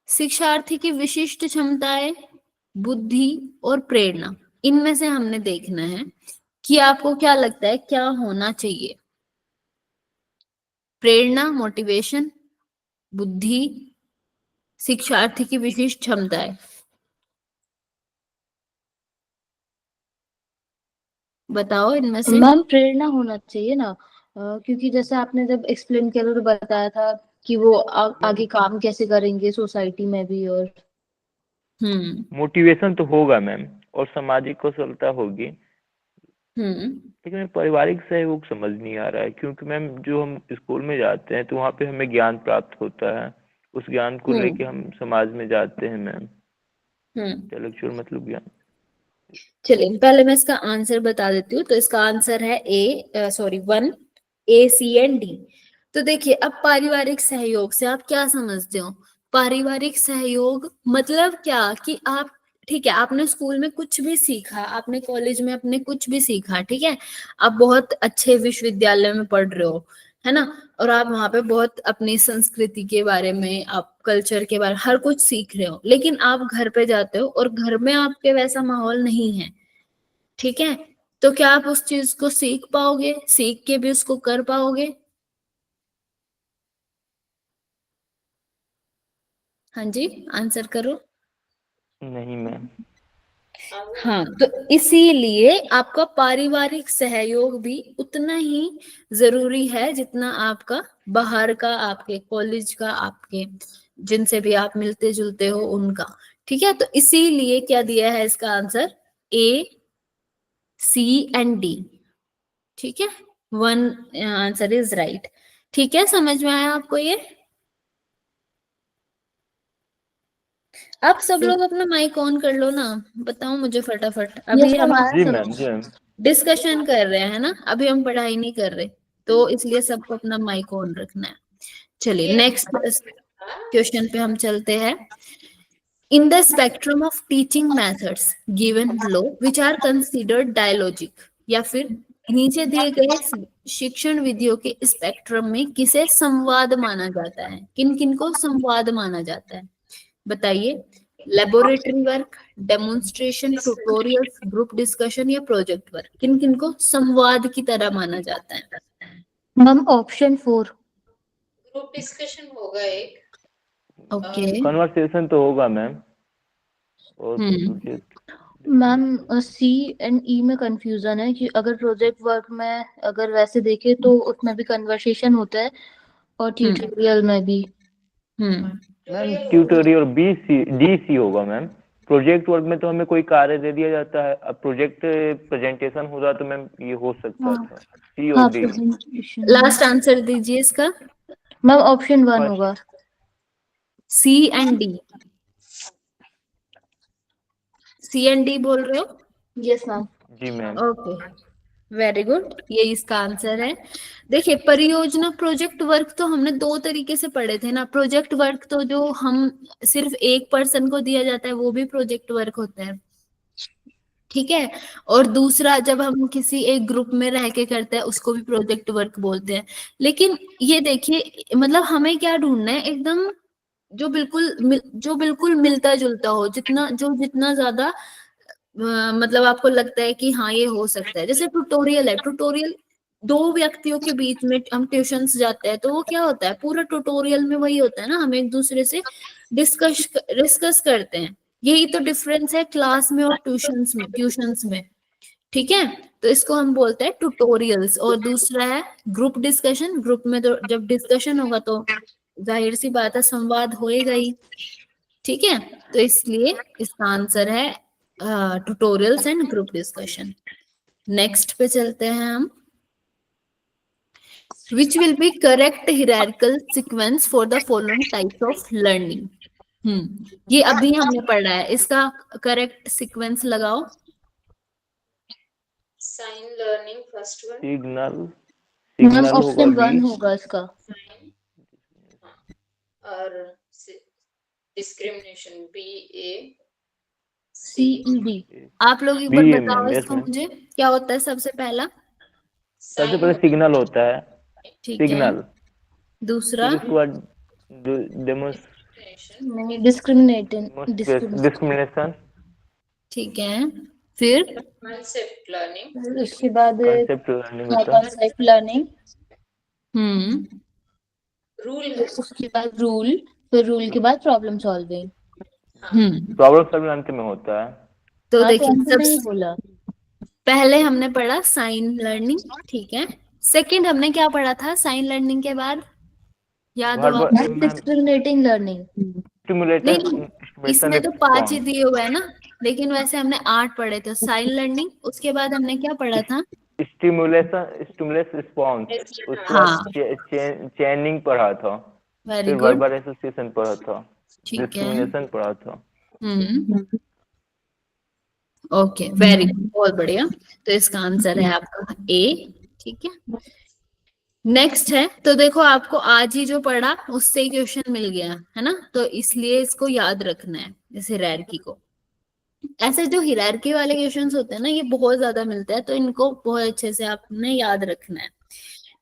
शिक्षार्थी की विशिष्ट क्षमताएं, बुद्धि और प्रेरणा, इनमें से हमने देखना है कि आपको क्या लगता है क्या होना चाहिए। प्रेरणा, मोटिवेशन, बुद्धि, शिक्षार्थी की विशिष्ट क्षमताएं, बताओ इनमें से। मैम प्रेरणा होना चाहिए ना, क्योंकि जैसे आपने जब एक्सप्लेन किया था तो बताया था कि वो आगे काम कैसे करेंगे सोसाइटी में भी। और मोटिवेशन तो होगा मैम, और सामाजिक कौशलता होगी, लेकिन मैं पारिवारिक सहयोग समझ नहीं आ रहा है, क्योंकि मैम जो हम स्कूल में जाते हैं तो वहाँ पे हमें ज्ञान प्राप्त होता है, उस ज्ञान को लेके हम समाज में जाते हैं मैम, इंटेलेक्चुअल मतलब ज्ञान। चलिए, पहले मैं इसका आंसर बता देती हूँ। तो इसका आंसर है वन, ACND। तो देखिए, अब पारिवारिक सहयोग से आप क्या समझते हो? पारिवारिक सहयोग मतलब क्या कि आप, ठीक है, आपने स्कूल में कुछ भी सीखा, आपने कॉलेज में अपने कुछ भी सीखा, ठीक है, आप बहुत अच्छे विश्वविद्यालय में पढ़ रहे हो, है ना, और आप वहां पे बहुत अपनी संस्कृति के बारे में, आप कल्चर के बारे में हर कुछ सीख रहे हो, लेकिन आप घर पे जाते हो और घर में आपके वैसा माहौल नहीं है, ठीक है, तो क्या आप उस चीज को सीख पाओगे? सीख के भी उसको कर पाओगे? हाँ जी, आंसर करो। नहीं मैम। हाँ, तो इसीलिए आपका पारिवारिक सहयोग भी उतना ही जरूरी है जितना आपका बाहर का, आपके कॉलेज का, आपके जिनसे भी आप मिलते जुलते हो उनका, ठीक है। तो इसीलिए क्या दिया है इसका आंसर? ACND, ठीक है, वन आंसर इज राइट। ठीक है, समझ में आया आपको ये? आप सब लोग अपना माइक ऑन कर लो ना, बताओ मुझे फटाफट। अभी यस हम मैम, आया जी समझ। मैम, जी मैम। डिस्कशन कर रहे हैं ना, अभी हम पढ़ाई नहीं कर रहे, तो इसलिए सबको अपना माइक ऑन रखना है। चलिए, नेक्स्ट क्वेश्चन पे हम चलते हैं। In the spectrum of teaching methods given below which are considered dialogic, या फिर नीचे दिए गए शिक्षण विधियों के स्पेक्ट्रम में किसे संवाद माना जाता है? किन किन को संवाद माना जाता है, बताइए। Laboratory work, demonstration, tutorials, group discussion या प्रोजेक्ट वर्क, किन किन को संवाद की तरह माना जाता है? Ma'am option 4। ग्रुप डिस्कशन होगा एक। ओके, कन्वर्सेशन तो होगा मैम, और हम्म, प्रोजेक्ट मैम सी एंड ई में कंफ्यूजन है कि अगर प्रोजेक्ट वर्क में अगर वैसे देखे तो उसमें भी कन्वर्सेशन होता है और ट्यूटोरियल में भी। Ma'am tutorial B C D C होगा मैम। प्रोजेक्ट वर्क में तो हमें कोई कार्य दे दिया जाता है, अब प्रोजेक्ट प्रेजेंटेशन हो रहा तो मैम ये हो सकता था सी और हाँ डी। प्रेजेंटेशन। लास्ट आंसर दीजिए इसका। Ma'am option 1 First. होगा। C and D, C and D बोल रहे हो? Yes ma'am. जी मैम। ओके, वेरी गुड, ये इसका आंसर है। देखिए, परियोजना प्रोजेक्ट वर्क तो हमने दो तरीके से पढ़े थे ना। प्रोजेक्ट वर्क तो जो हम सिर्फ एक पर्सन को दिया जाता है वो भी प्रोजेक्ट वर्क होता है, ठीक है। और दूसरा जब हम किसी एक ग्रुप में रह के करते हैं उसको भी प्रोजेक्ट वर्क बोलते हैं। लेकिन ये देखिए, मतलब हमें क्या ढूंढना है, एकदम जो बिल्कुल मिलता जुलता हो, जितना ज्यादा मतलब आपको लगता है कि हाँ ये हो सकता है। जैसे ट्यूटोरियल है, ट्यूटोरियल दो व्यक्तियों के बीच में हम ट्यूशंस जाते हैं तो वो क्या होता है, पूरा ट्यूटोरियल में वही होता है ना, हम एक दूसरे से डिस्कस करते हैं। यही तो डिफरेंस है क्लास में और ट्यूशंस में, ठीक है। तो इसको हम बोलते हैं ट्यूटोरियल्स। और दूसरा है ग्रुप डिस्कशन। ग्रुप में तो जब डिस्कशन होगा तो जाहिर सी बात है संवाद होएगा ही, ठीक है। तो इसलिए इसका आंसर है tutorials and group discussion. Next पे चलते हैं हम। Which will be correct hierarchical sequence for the following types of learning. ये अभी हमने पढ़ा है, इसका करेक्ट सीक्वेंस लगाओ। Sign learning first one, signal ma'am signal होगा ऑप्शन 1 बी होगा इसका। साइन और discrimination B A C E D. आप लोग एक बार बी ए बताओ मैम। यस इसको मैम। मुझे, क्या होता है सबसे पहला? सबसे पहले सिग्नल होता है, ठीक है। सिग्नल। दूसरा फिर उसके बाद नहीं, डिस्क्रिमिनेटिंग डिस्क्रिमिनेशन। ठीक है, फिर कॉन्सेप्ट लर्निंग, उसके बाद कॉन्सेप्ट लर्निंग होता है। कॉन्सेप्ट लर्निंग, रूल उसके बाद रूल, फिर रूल के बाद प्रॉब्लम सॉल्विंग। प्रॉब्लम सॉल्विंग अंत में होता है। तो हाँ तो देखिए, हमने नहीं बोला। पहले हमने पढ़ा साइन लर्निंग, ठीक है। सेकंड हमने क्या पढ़ा था साइन लर्निंग के बाद, याद हो आपको? Discriminating learning. नहीं, इसमें तो 5 ही रिस्पॉन्स। दिए हुए है ना, लेकिन वैसे हमने 8 पढ़े थे। साइन लर्निंग, उसके बाद हमने क्या पढ़ा था? Stimulus response. उसके हाँ, बाद चेनिंग पढ़ा था, वेरी फिर गुड, वर्बल एसोसिएशन पढ़ा था, ठीक है। डिस्क्रिमिनेशन पढ़ा था। ओके, वेरी गुड, बहुत बढ़िया। तो इसका आंसर है आपका ए, ठीक है। नेक्स्ट है, तो देखो आपको आज ही जो पढ़ा उससे ही क्वेश्चन मिल गया है ना, तो इसलिए इसको याद रखना है। जैसे हिरार्की को, ऐसे जो हिरार्की वाले क्वेश्चंस होते हैं ना, ये बहुत ज्यादा मिलते हैं, तो इनको बहुत अच्छे से आपने याद रखना है।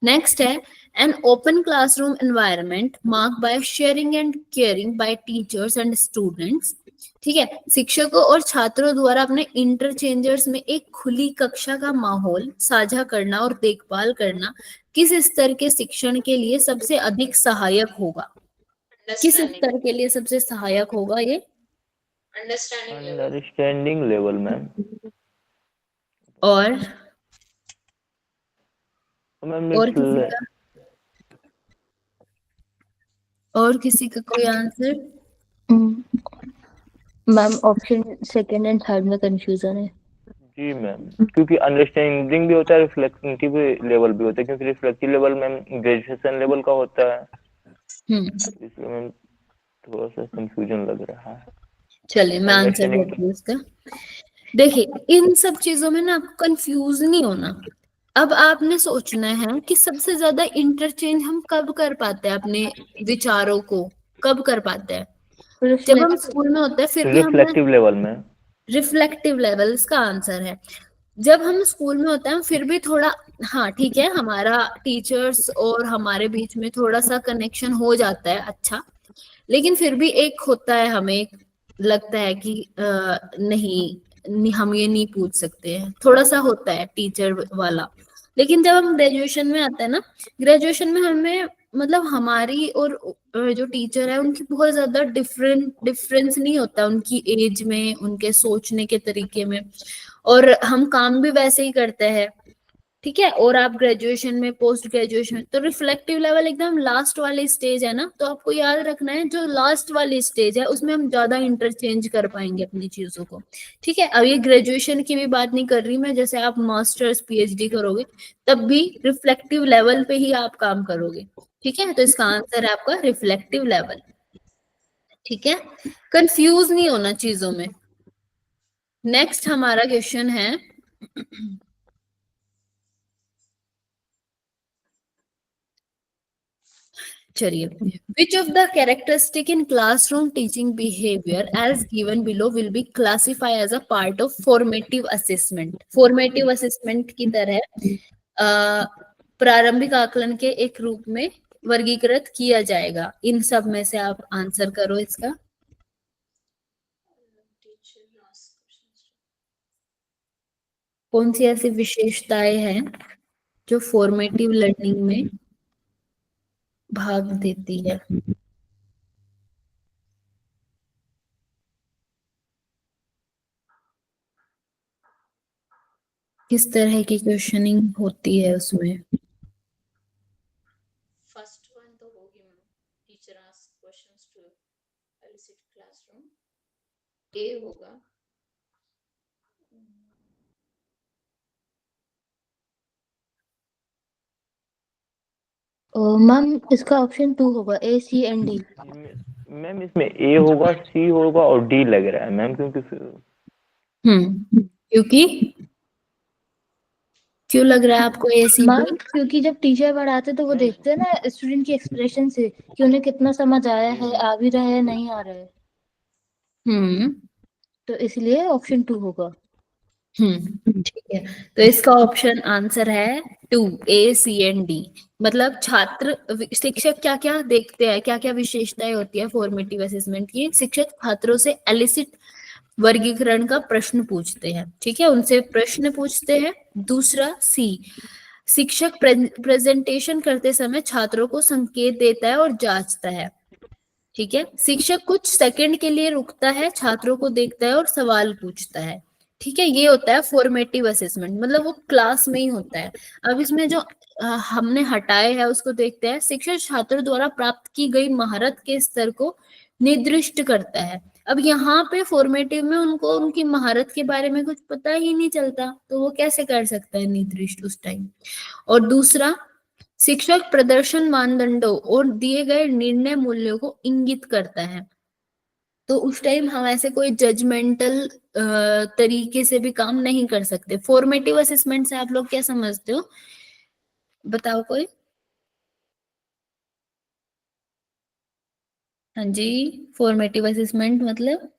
नेक्स्ट है, an open classroom environment marked by sharing and caring bye teachers and students, ठीक है। शिक्षकों और छात्रों द्वारा अपने इंटरचेंजर्स में एक खुली कक्षा का माहौल साझा करना और देखभाल करना किस स्तर के शिक्षण के लिए सबसे अधिक सहायक होगा? किस स्तर के लिए सबसे सहायक होगा ये? Understanding level ma'am. और मैम किसी का कोई answer? Ma'am option second and third में कंफ्यूजन है। जी मैम, क्योंकि अंडरस्टैंडिंग भी होता है, रिफ्लेक्टिव लेवल भी होता है, क्योंकि reflective level ma'am graduation level का होता है, इसलिए मैम थोड़ा सा कंफ्यूजन लग रहा है। चलिए मैं आंसर देती हूँ इसका। देखिए, इन सब चीजों में ना आपको कंफ्यूज नहीं होना। अब आपने सोचना है कि सबसे ज्यादा इंटरचेंज हम कब कर पाते हैं अपने विचारों को, कब कर पाते हैं? जब हम स्कूल में होते हैं, फिर भी हम रिफ्लेक्टिव लेवल में। रिफ्लेक्टिव लेवल इसका आंसर है। जब हम स्कूल में होते हैं फिर भी थोड़ा, हाँ ठीक है, हमारा टीचर्स और हमारे बीच में थोड़ा सा कनेक्शन हो जाता है अच्छा, लेकिन फिर भी एक होता है, हमें लगता है कि नहीं हम ये नहीं पूछ सकते हैं, थोड़ा सा होता है टीचर वाला। लेकिन जब हम ग्रेजुएशन में आते हैं ना, ग्रेजुएशन में हमें मतलब हमारी और जो टीचर है उनकी बहुत ज्यादा डिफरेंस नहीं होता उनकी एज में, उनके सोचने के तरीके में, और हम काम भी वैसे ही करते हैं, ठीक है। और आप ग्रेजुएशन में, पोस्ट ग्रेजुएशन, तो रिफ्लेक्टिव लेवल एकदम लास्ट वाली स्टेज है ना, तो आपको याद रखना है जो लास्ट वाली स्टेज है उसमें हम ज्यादा इंटरचेंज कर पाएंगे अपनी चीजों को, ठीक है। अब ये ग्रेजुएशन की भी बात नहीं कर रही मैं, जैसे आप मास्टर्स पीएचडी करोगे तब भी रिफ्लेक्टिव लेवल पे ही आप काम करोगे, ठीक है। तो इसका आंसर है आपका रिफ्लेक्टिव लेवल, ठीक है। कंफ्यूज नहीं होना चीजों में। नेक्स्ट हमारा क्वेश्चन है, चलिए, which of the characteristic in classroom teaching behavior as given below will be classified as a part of formative assessment? formative assessment की तरह प्रारंभिक आकलन के एक रूप में वर्गीकृत किया जाएगा। इन सब में से आप आंसर करो इसका। कौन सी ऐसी विशेषताएं हैं जो फॉर्मेटिव लर्निंग में भाग देती है? किस तरह की क्वेश्चनिंग होती है उसमें? फर्स्ट वन तो होगी ma'am, teacher ask questions to elicit classroom. A होगा। मैम इसका ऑप्शन 2 होगा, A, C and D। Ma'am इसमें ए होगा, सी होगा और डी लग रहा है मैम, क्योंकि क्यों लग रहा है आपको ए सी? मैम क्योंकि जब टीचर पढ़ाते तो वो देखते हैं ना स्टूडेंट की एक्सप्रेशन से कि उन्हें कितना समझ आया है, आ भी रहा है, नहीं आ रहा है। तो इसलिए ऑप्शन 2 होगा। ठीक है, तो इसका ऑप्शन आंसर है 2, A, C and D। मतलब शिक्षक क्या क्या देखते हैं, क्या क्या विशेषताएं होती है फॉर्मेटिव असेसमेंट की? शिक्षक छात्रों से एलिसिट वर्गीकरण का प्रश्न पूछते हैं, ठीक है, उनसे प्रश्न पूछते हैं। दूसरा सी, शिक्षक प्रेजेंटेशन करते समय छात्रों को संकेत देता है और जांचता है, ठीक है। शिक्षक कुछ सेकंड के लिए रुकता है, छात्रों को देखता है और सवाल पूछता है, ठीक है। ये होता है फॉर्मेटिव असेसमेंट, मतलब वो क्लास में ही होता है। अब इसमें जो हमने हटाए है उसको देखते हैं। शिक्षक छात्रों द्वारा प्राप्त की गई महारत के स्तर को निर्दिष्ट करता है। अब यहाँ पे फॉर्मेटिव में उनको उनकी महारत के बारे में कुछ पता ही नहीं चलता, तो वो कैसे कर सकता है निर्दिष्ट उस टाइम। और दूसरा, शिक्षक प्रदर्शन मानदंडों और दिए गए निर्णय मूल्यों को इंगित करता है, तो उस टाइम हम ऐसे कोई जजमेंटल तरीके से भी काम नहीं कर सकते। फॉर्मेटिव असेसमेंट से आप लोग क्या समझते हो, बताओ कोई? हाँ जी, फॉर्मेटिव असेसमेंट मतलब?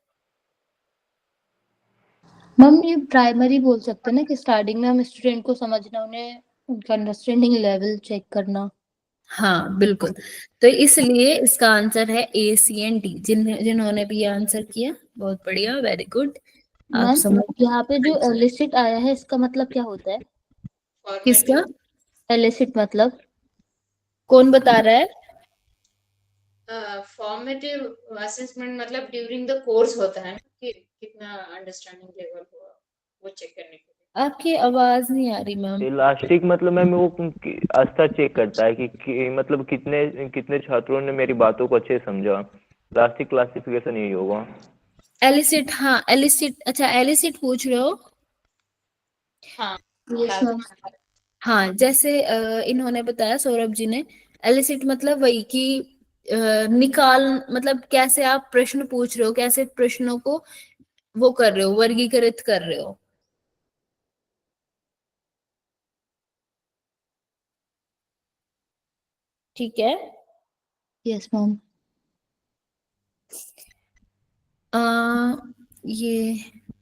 मैम ये प्राइमरी बोल सकते हैं ना कि स्टार्टिंग में हम स्टूडेंट को समझना, उन्हें उनका अंडरस्टैंडिंग लेवल चेक करना। हाँ बिल्कुल, तो इसलिए इसका आंसर है A, C and D। जिन्होंने भी आंसर किया बहुत बढ़िया, वेरी गुड। आप मैम समझ, यहाँ पे जो एलिसिट आया है इसका मतलब क्या होता है? किसका एलिसिट मतलब कौन बता रहा है? फॉर्मेटिव असेसमेंट मतलब ड्यूरिंग द कोर्स होता है ना, कि कितना अंडरस्टैंडिंग लेवल हुआ वो चेक करने के लिए। आपकी आवाज नहीं आ रही मैम। इलास्टिक मतलब मैम वो आस्था चेक करता है कि मतलब कितने कितने छात्रों ने मेरी बातों को अच्छे से समझा। इलास्टिक क्लासिफिकेशन यही होगा। एलिसिट, हाँ एलिसिट, अच्छा एलिसिट पूछ रहे हो? हाँ हाँ, जैसे इन्होंने बताया, सौरभ जी ने, एलिसिट मतलब वही कि निकाल, मतलब कैसे आप प्रश्न पूछ रहे हो, कैसे प्रश्नों को वो कर रहे हो, वर्गीकृत कर रहे हो, ठीक है। Yes ma'am. ये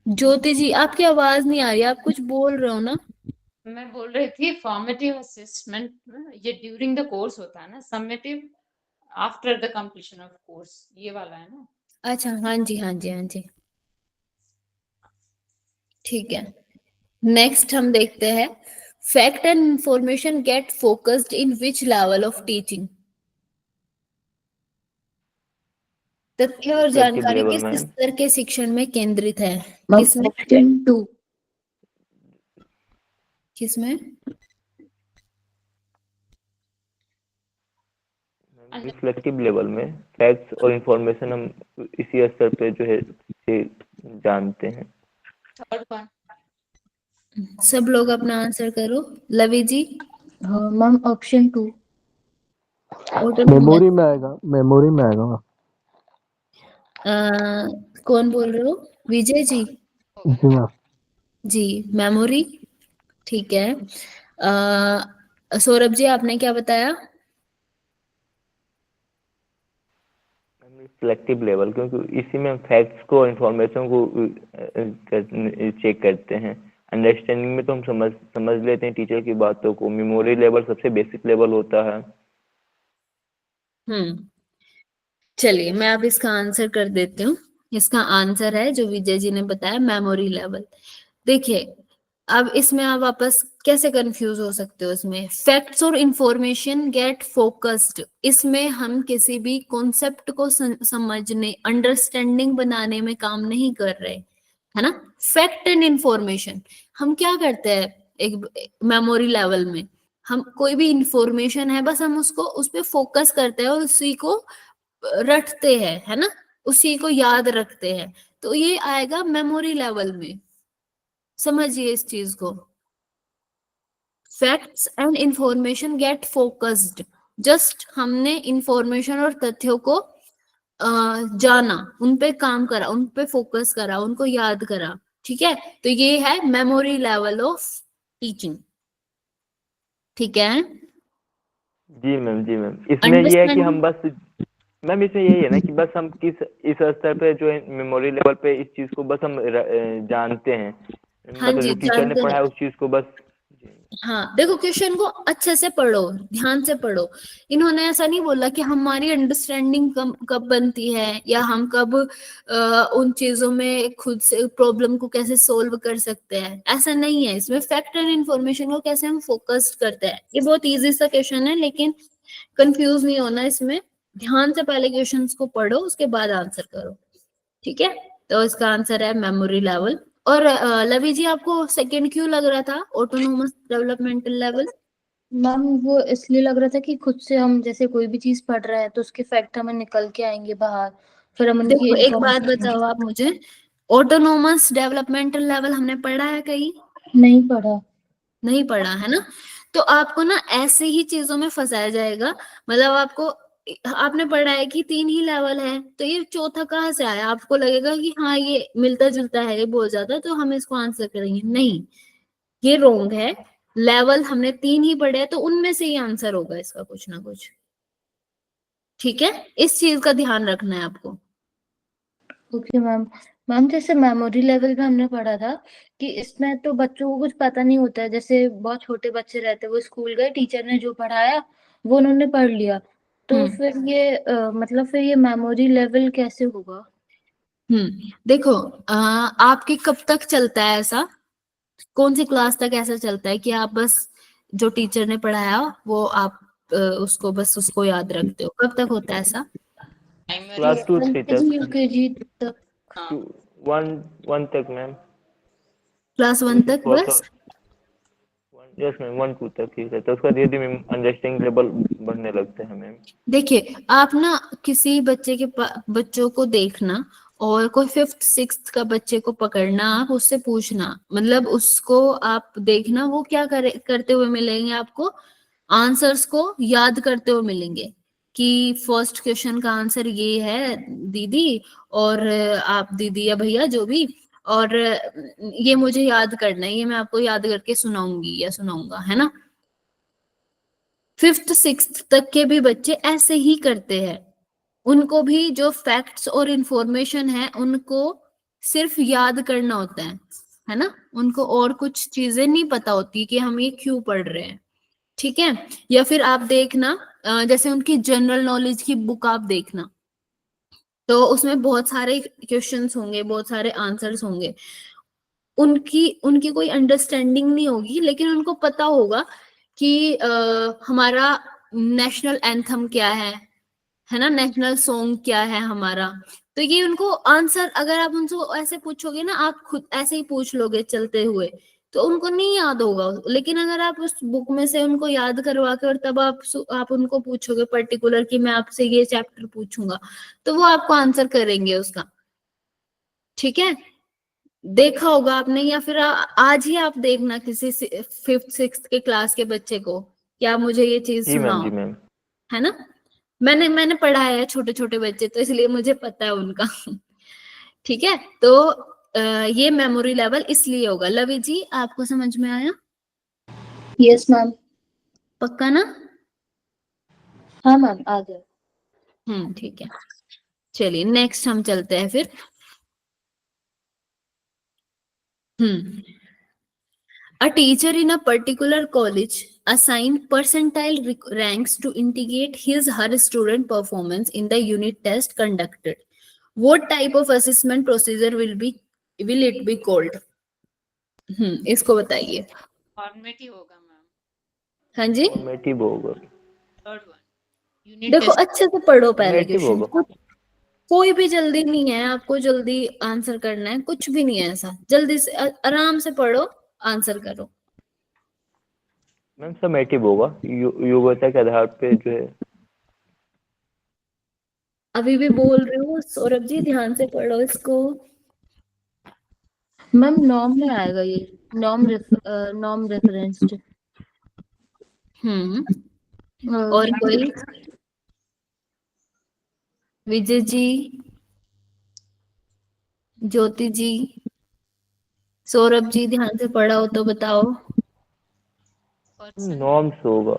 ज्योति जी, आपकी आवाज नहीं आ रही, आप कुछ बोल रहे हो ना? मैं बोल रही थी फॉर्मेटिव असेसमेंट ये ड्यूरिंग द कोर्स होता है ना, summative after the completion of course, ये वाला है ना। अच्छा, हाँ जी हाँ जी हाँ जी, ठीक है। नेक्स्ट हम देखते हैं, fact and information get focused in which level of teaching. तथ्य और Reflective जानकारी level किस में। स्तर के शिक्षण में केंद्रित है? मैम किसमें? ऑप्शन 2। किसमें? रिफ्लेक्टिव लेवल में फैक्ट्स और इंफॉर्मेशन हम इसी स्तर पे जो है से जानते हैं। Third one. सब लोग अपना आंसर करो। लवी जी? हाँ मैम ऑप्शन 2। मेमोरी में आएगा, मेमोरी में आएगा। कौन बोल रहे हो? विजय जी? जी मैम। जी, मेमोरी। ठीक है। सौरभ जी आपने क्या बताया? रिफ्लेक्टिव लेवल, क्योंकि इसी में फैक्ट्स को इंफॉर्मेशन को चेक करते हैं। अंडरस्टैंडिंग में तो हम समझ लेते हैं टीचर की बातों को। मेमोरी लेवल सबसे बेसिक लेवल होता है। चलिए मैं अब इसका आंसर कर देती हूँ। इसका आंसर है जो विजय जी ने बताया, मेमोरी लेवल। देखिए अब इसमें आप वापस कैसे कंफ्यूज हो सकते हो? इसमें फैक्ट्स और इंफॉर्मेशन गेट फोकस्ड, इसमें हम किसी भी कॉन्सेप्ट को समझने, अंडरस्टैंडिंग बनाने में काम नहीं कर रहे, है ना। फैक्ट एंड इंफॉर्मेशन हम क्या करते हैं एक मेमोरी लेवल में? हम कोई भी इंफॉर्मेशन है बस हम उसको उस पर फोकस करते हैं और उसी को रटते हैं, है ना, उसी को याद रखते हैं। तो ये आएगा मेमोरी लेवल में। समझिए इस चीज को। Facts and information get focused, just हमने इंफॉर्मेशन और तथ्यों को जाना, उन पे काम करा, उन पे फोकस करा, उनको याद करा। ठीक है, तो ये है मेमोरी लेवल ऑफ टीचिंग। ठीक है जी मैम, जी मैम। इसमें ये है कि हम बस मैम इसमें यही है ना कि बस हम इस स्तर पे जो है मेमोरी लेवल पे इस चीज को बस हम जानते हैं। हाँ मतलब जी, जो टीचर ने जानते पढ़ाया हैं। उस चीज को बस। हाँ देखो, क्वेश्चन को अच्छे से पढ़ो, ध्यान से पढ़ो। इन्होंने ऐसा नहीं बोला कि हमारी अंडरस्टैंडिंग कब बनती है या हम कब उन चीजों में खुद से प्रॉब्लम को कैसे सोल्व कर सकते हैं, ऐसा नहीं है। इसमें फैक्ट एंड इंफॉर्मेशन को कैसे हम फोकस करते हैं। ये बहुत इजी सा क्वेश्चन है, लेकिन कंफ्यूज नहीं होना इसमें। ध्यान से पहले क्वेश्चंस को पढ़ो, उसके बाद आंसर करो। ठीक है, तो इसका आंसर है मेमोरी लेवल। और लवी जी आपको सेकंड क्यों लग रहा था, ऑटोनोमस डेवलपमेंटल लेवल? मैम वो इसलिए लग रहा था कि खुद से हम जैसे कोई भी चीज पढ़ रहे हैं तो उसके फैक्ट हमें निकल के आएंगे बाहर, फिर हम उनकी देखो एक बात information- बताओ आप मुझे, ऑटोनोमस डेवलपमेंटल लेवल हमने पढ़ा है कहीं? नहीं पढ़ा। नहीं पढ़ा है ना। तो आपको ना ऐसे ही चीजों में फंसाया जाएगा। मतलब आपको, आपने पढ़ा है कि 3 ही लेवल है, तो ये चौथा कहाँ से आया? आपको लगेगा कि हाँ ये मिलता जुलता है, ये बहुत ज्यादा, तो हम इसको आंसर करेंगे। नहीं, ये रोंग है। लेवल हमने 3 ही पढ़े हैं, तो उनमें से ही आंसर होगा इसका कुछ ना कुछ। ठीक है, इस चीज का ध्यान रखना है आपको। Okay ma'am. मैम जैसे मेमोरी लेवल में हमने पढ़ा था कि इसमें तो बच्चों को कुछ पता नहीं होता है, जैसे बहुत छोटे बच्चे रहते हैं, वो स्कूल गए, टीचर ने जो पढ़ाया वो उन्होंने पढ़ लिया, तो फिर ये मतलब फिर ये मेमोरी लेवल कैसे होगा? देखो आपके कब तक चलता है ऐसा? कौन सी क्लास तक ऐसा चलता है कि आप बस जो टीचर ने पढ़ाया वो आप उसको बस उसको याद रखते हो? कब तक होता है ऐसा? क्लास 2-3 तक। यूकेजी तक। 1 तक मैम। क्लास 1 तक बस? यस मैम, 1-2 तक ठीक है। तो उसका धीरे धीरे अंडरस्टैंडिंग लेवल बढ़ने लगते हैं मैम। देखिए आप ना किसी बच्चे के बच्चों को देखना और कोई 5th 6th का बच्चे को पकड़ना, आप उससे पूछना, मतलब उसको आप देखना वो क्या करते हुए मिलेंगे आपको। आंसर्स को याद करते हुए मिलेंगे कि फर्स्ट क्वेश्चन का आंसर ये है दीदी, और आप दीदी या भैया जो भी, और ये मुझे याद करना है, ये मैं आपको याद करके सुनाऊंगी या सुनाऊंगा, है ना। 5th 6th तक के भी बच्चे ऐसे ही करते हैं। उनको भी जो फैक्ट्स और इंफॉर्मेशन है उनको सिर्फ याद करना होता है ना। उनको और कुछ चीजें नहीं पता होती कि हम ये क्यों पढ़ रहे हैं। ठीक है, या फिर आप देखना जैसे उनकी जनरल नॉलेज की बुक आप देखना, तो उसमें बहुत सारे क्वेश्चंस होंगे, बहुत सारे आंसर्स होंगे। उनकी उनकी कोई अंडरस्टैंडिंग नहीं होगी, लेकिन उनको पता होगा कि हमारा नेशनल एंथम क्या है है ना, नेशनल सॉन्ग क्या है हमारा। तो ये उनको आंसर, अगर आप उनसे ऐसे पूछोगे ना, आप खुद ऐसे ही पूछ लोगे चलते हुए, तो उनको नहीं याद होगा। लेकिन अगर आप उस बुक में से उनको याद करवा के और तब आप उनको पूछोगे पर्टिकुलर कि मैं आपसे ये चैप्टर पूछूंगा, तो वो आपको आंसर करेंगे उसका। ठीक है, देखा होगा आपने, या फिर आज ही आप देखना किसी 5th 6th के क्लास के बच्चे को, क्या मुझे ये चीज जी मैम, सुनाओ, जी मैम। है ना। मैंने पढ़ाया है छोटे छोटे बच्चे, तो इसलिए मुझे पता है उनका। ठीक है, तो ये मेमोरी लेवल इसलिए होगा। लवी जी, आपको समझ में आया? Yes ma'am. पक्का ना? हाँ मैम, आ गया। ठीक है, चलिए नेक्स्ट हम चलते हैं फिर। A teacher in a particular college assign percentile ranks to indicate his her student performance in the unit test conducted. What type of assessment procedure will it be called? इसको बताइए। फॉर्मेटिव होगा ma'am. हाँ जी, formative होगा। Third one unit देखो test. अच्छे से पढ़ो पहले फॉर्मेटिव क्वेश्चन। होगा। कोई भी जल्दी नहीं है, आपको जल्दी आंसर करना है, कुछ भी नहीं है ऐसा। जल्दी से आराम से पढ़ो, आंसर करो। मैम समेटिव होगा, योग्यता के आधार पे जो है। अभी भी बोल रहे हो सौरभ जी, ध्यान से पढ़ो इसको। मैम नॉर्म में आएगा ये, नॉर्म रेफरेंस्ड। और कोई? विजय जी, ज्योति जी, सौरभ जी, ध्यान से पढ़ा हो तो बताओ। नॉर्म्स होगा।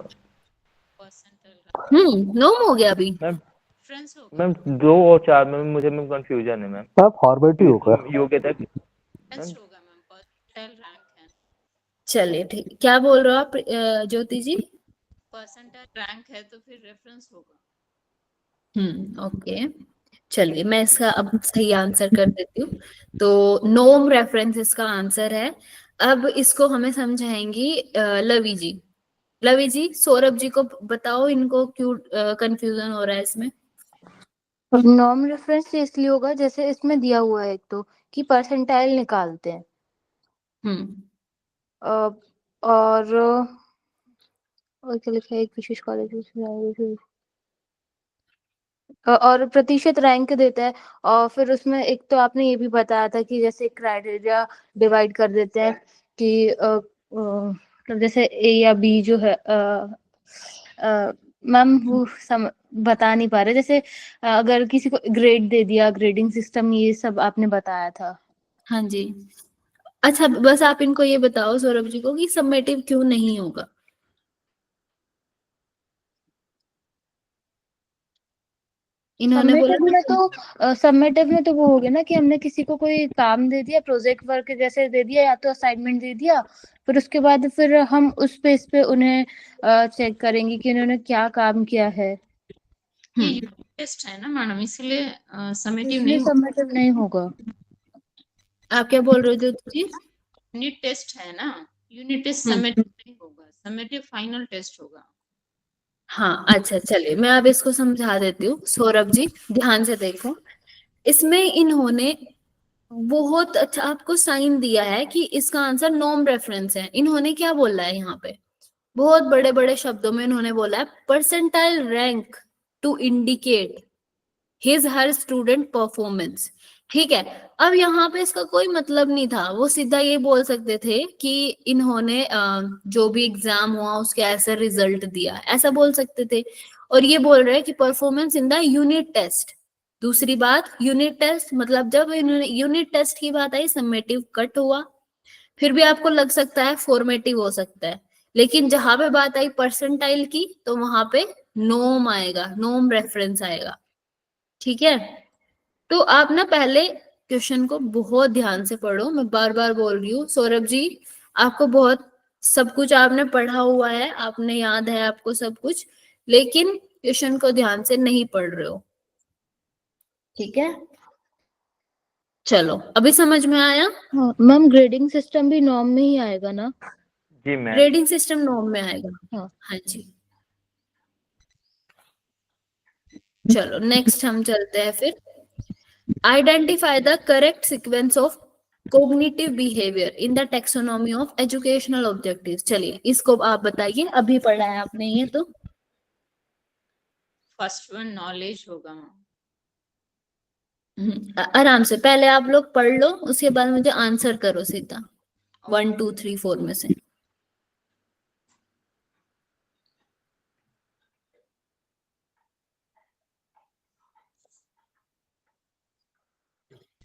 नॉर्म हो गया अभी। मैम रेफरेंस होगा। मैम 2 और 4 में मुझे कंफ्यूजन है मैम। मैम फॉर्मेटिव होगा। योग्यता टेस्ट होगा मैम, परसेंटाइल रैंक है। चलिए ठीक, क्या बोल रहे हो आप ज्योति जी? परसेंटाइल रैंक है तो फिर रेफरेंस होगा। ओके, चलिए मैं इसका अब सही आंसर कर देती हूँ। तो नोम रेफरेंस इसका आंसर है। अब इसको हमें समझाएंगी लवी जी। लवी जी, सौरभ जी को बताओ इनको क्यों कंफ्यूजन हो रहा है इसमें। नॉर्म रेफरेंस इसलिए होगा जैसे इसमें दिया हुआ है एक तो कि परसेंटाइल निकालते हैं। और क्या लिखा है, एक विशेष कॉलेज और प्रतिशत रैंक देता है। और फिर उसमें एक तो आपने ये भी बताया था कि जैसे क्राइटेरिया डिवाइड कर देते हैं कि मतलब जैसे ए या बी जो है। मैम वो बता नहीं पा रहे, जैसे अगर किसी को ग्रेड दे दिया, ग्रेडिंग सिस्टम, ये सब आपने बताया था। हाँ जी, अच्छा बस आप इनको ये बताओ सौरभ जी को कि समेटिव क्यों नहीं होगा। इन्होंने बोला सबमिटिव में तो वो हो गया ना कि हमने किसी को कोई काम दे दिया, प्रोजेक्ट वर्क जैसे दे दिया या तो असाइनमेंट दे दिया, फिर उसके बाद फिर हम उस बेस पे उन्हें चेक करेंगे कि उन्होंने क्या काम किया है। ये यूनिट टेस्ट है ना मैडम, इसलिए समेटिव इसलिए नहीं। सबमिटिव नहीं होगा। आप क्या बोल रहे हो जी? यूनिट टेस्ट है ना, यूनिट टेस्ट समेटिव नहीं होगा, समेटिव फाइनल टेस्ट होगा। हाँ अच्छा, चलिए मैं अब इसको समझा देती हूँ। सौरभ जी ध्यान से देखो, इसमें इन्होंने बहुत अच्छा आपको साइन दिया है कि इसका आंसर नॉर्म रेफरेंस है। इन्होंने क्या बोला है यहाँ पे, बहुत बड़े बड़े शब्दों में इन्होंने बोला है percentile rank to indicate his her student performance. ठीक है, अब यहाँ पे इसका कोई मतलब नहीं था। वो सीधा ये बोल सकते थे कि इन्होंने जो भी एग्जाम हुआ उसके ऐसा रिजल्ट दिया, ऐसा बोल सकते थे। और ये बोल रहे हैं कि performance in the unit test. दूसरी बात, यूनिट टेस्ट मतलब जब इन्होंने यूनिट टेस्ट की बात आई, समेटिव कट हुआ। फिर भी आपको लग सकता है फॉर्मेटिव हो सकता है, लेकिन जहां पे बात आई परसेंटाइल की तो वहां पे नोम आएगा, नोम रेफरेंस आएगा। ठीक है, तो आप ना पहले क्वेश्चन को बहुत ध्यान से पढ़ो। मैं बार बार बोल रही हूँ सौरभ जी, आपको बहुत सब कुछ आपने पढ़ा हुआ है, आपने याद है आपको सब कुछ, लेकिन क्वेश्चन को ध्यान से नहीं पढ़ रहे हो। ठीक है, चलो अभी समझ में आया? मैम ग्रेडिंग सिस्टम भी नॉर्म में ही आएगा ना? जी मैम। ग्रेडिंग सिस्टम नॉर्म में आएगा। हाँ जी, चलो नेक्स्ट हम चलते हैं फिर। Identify the correct sequence of cognitive behaviour in the taxonomy of educational objectives. चलिए इसको आप बताइए, अभी पढ़ा है आपने ये तो। फर्स्ट वन नॉलेज होगा मैम। आराम से पहले आप लोग पढ़ लो, उसके बाद मुझे आंसर करो सीधा 1 2 3 4 में से।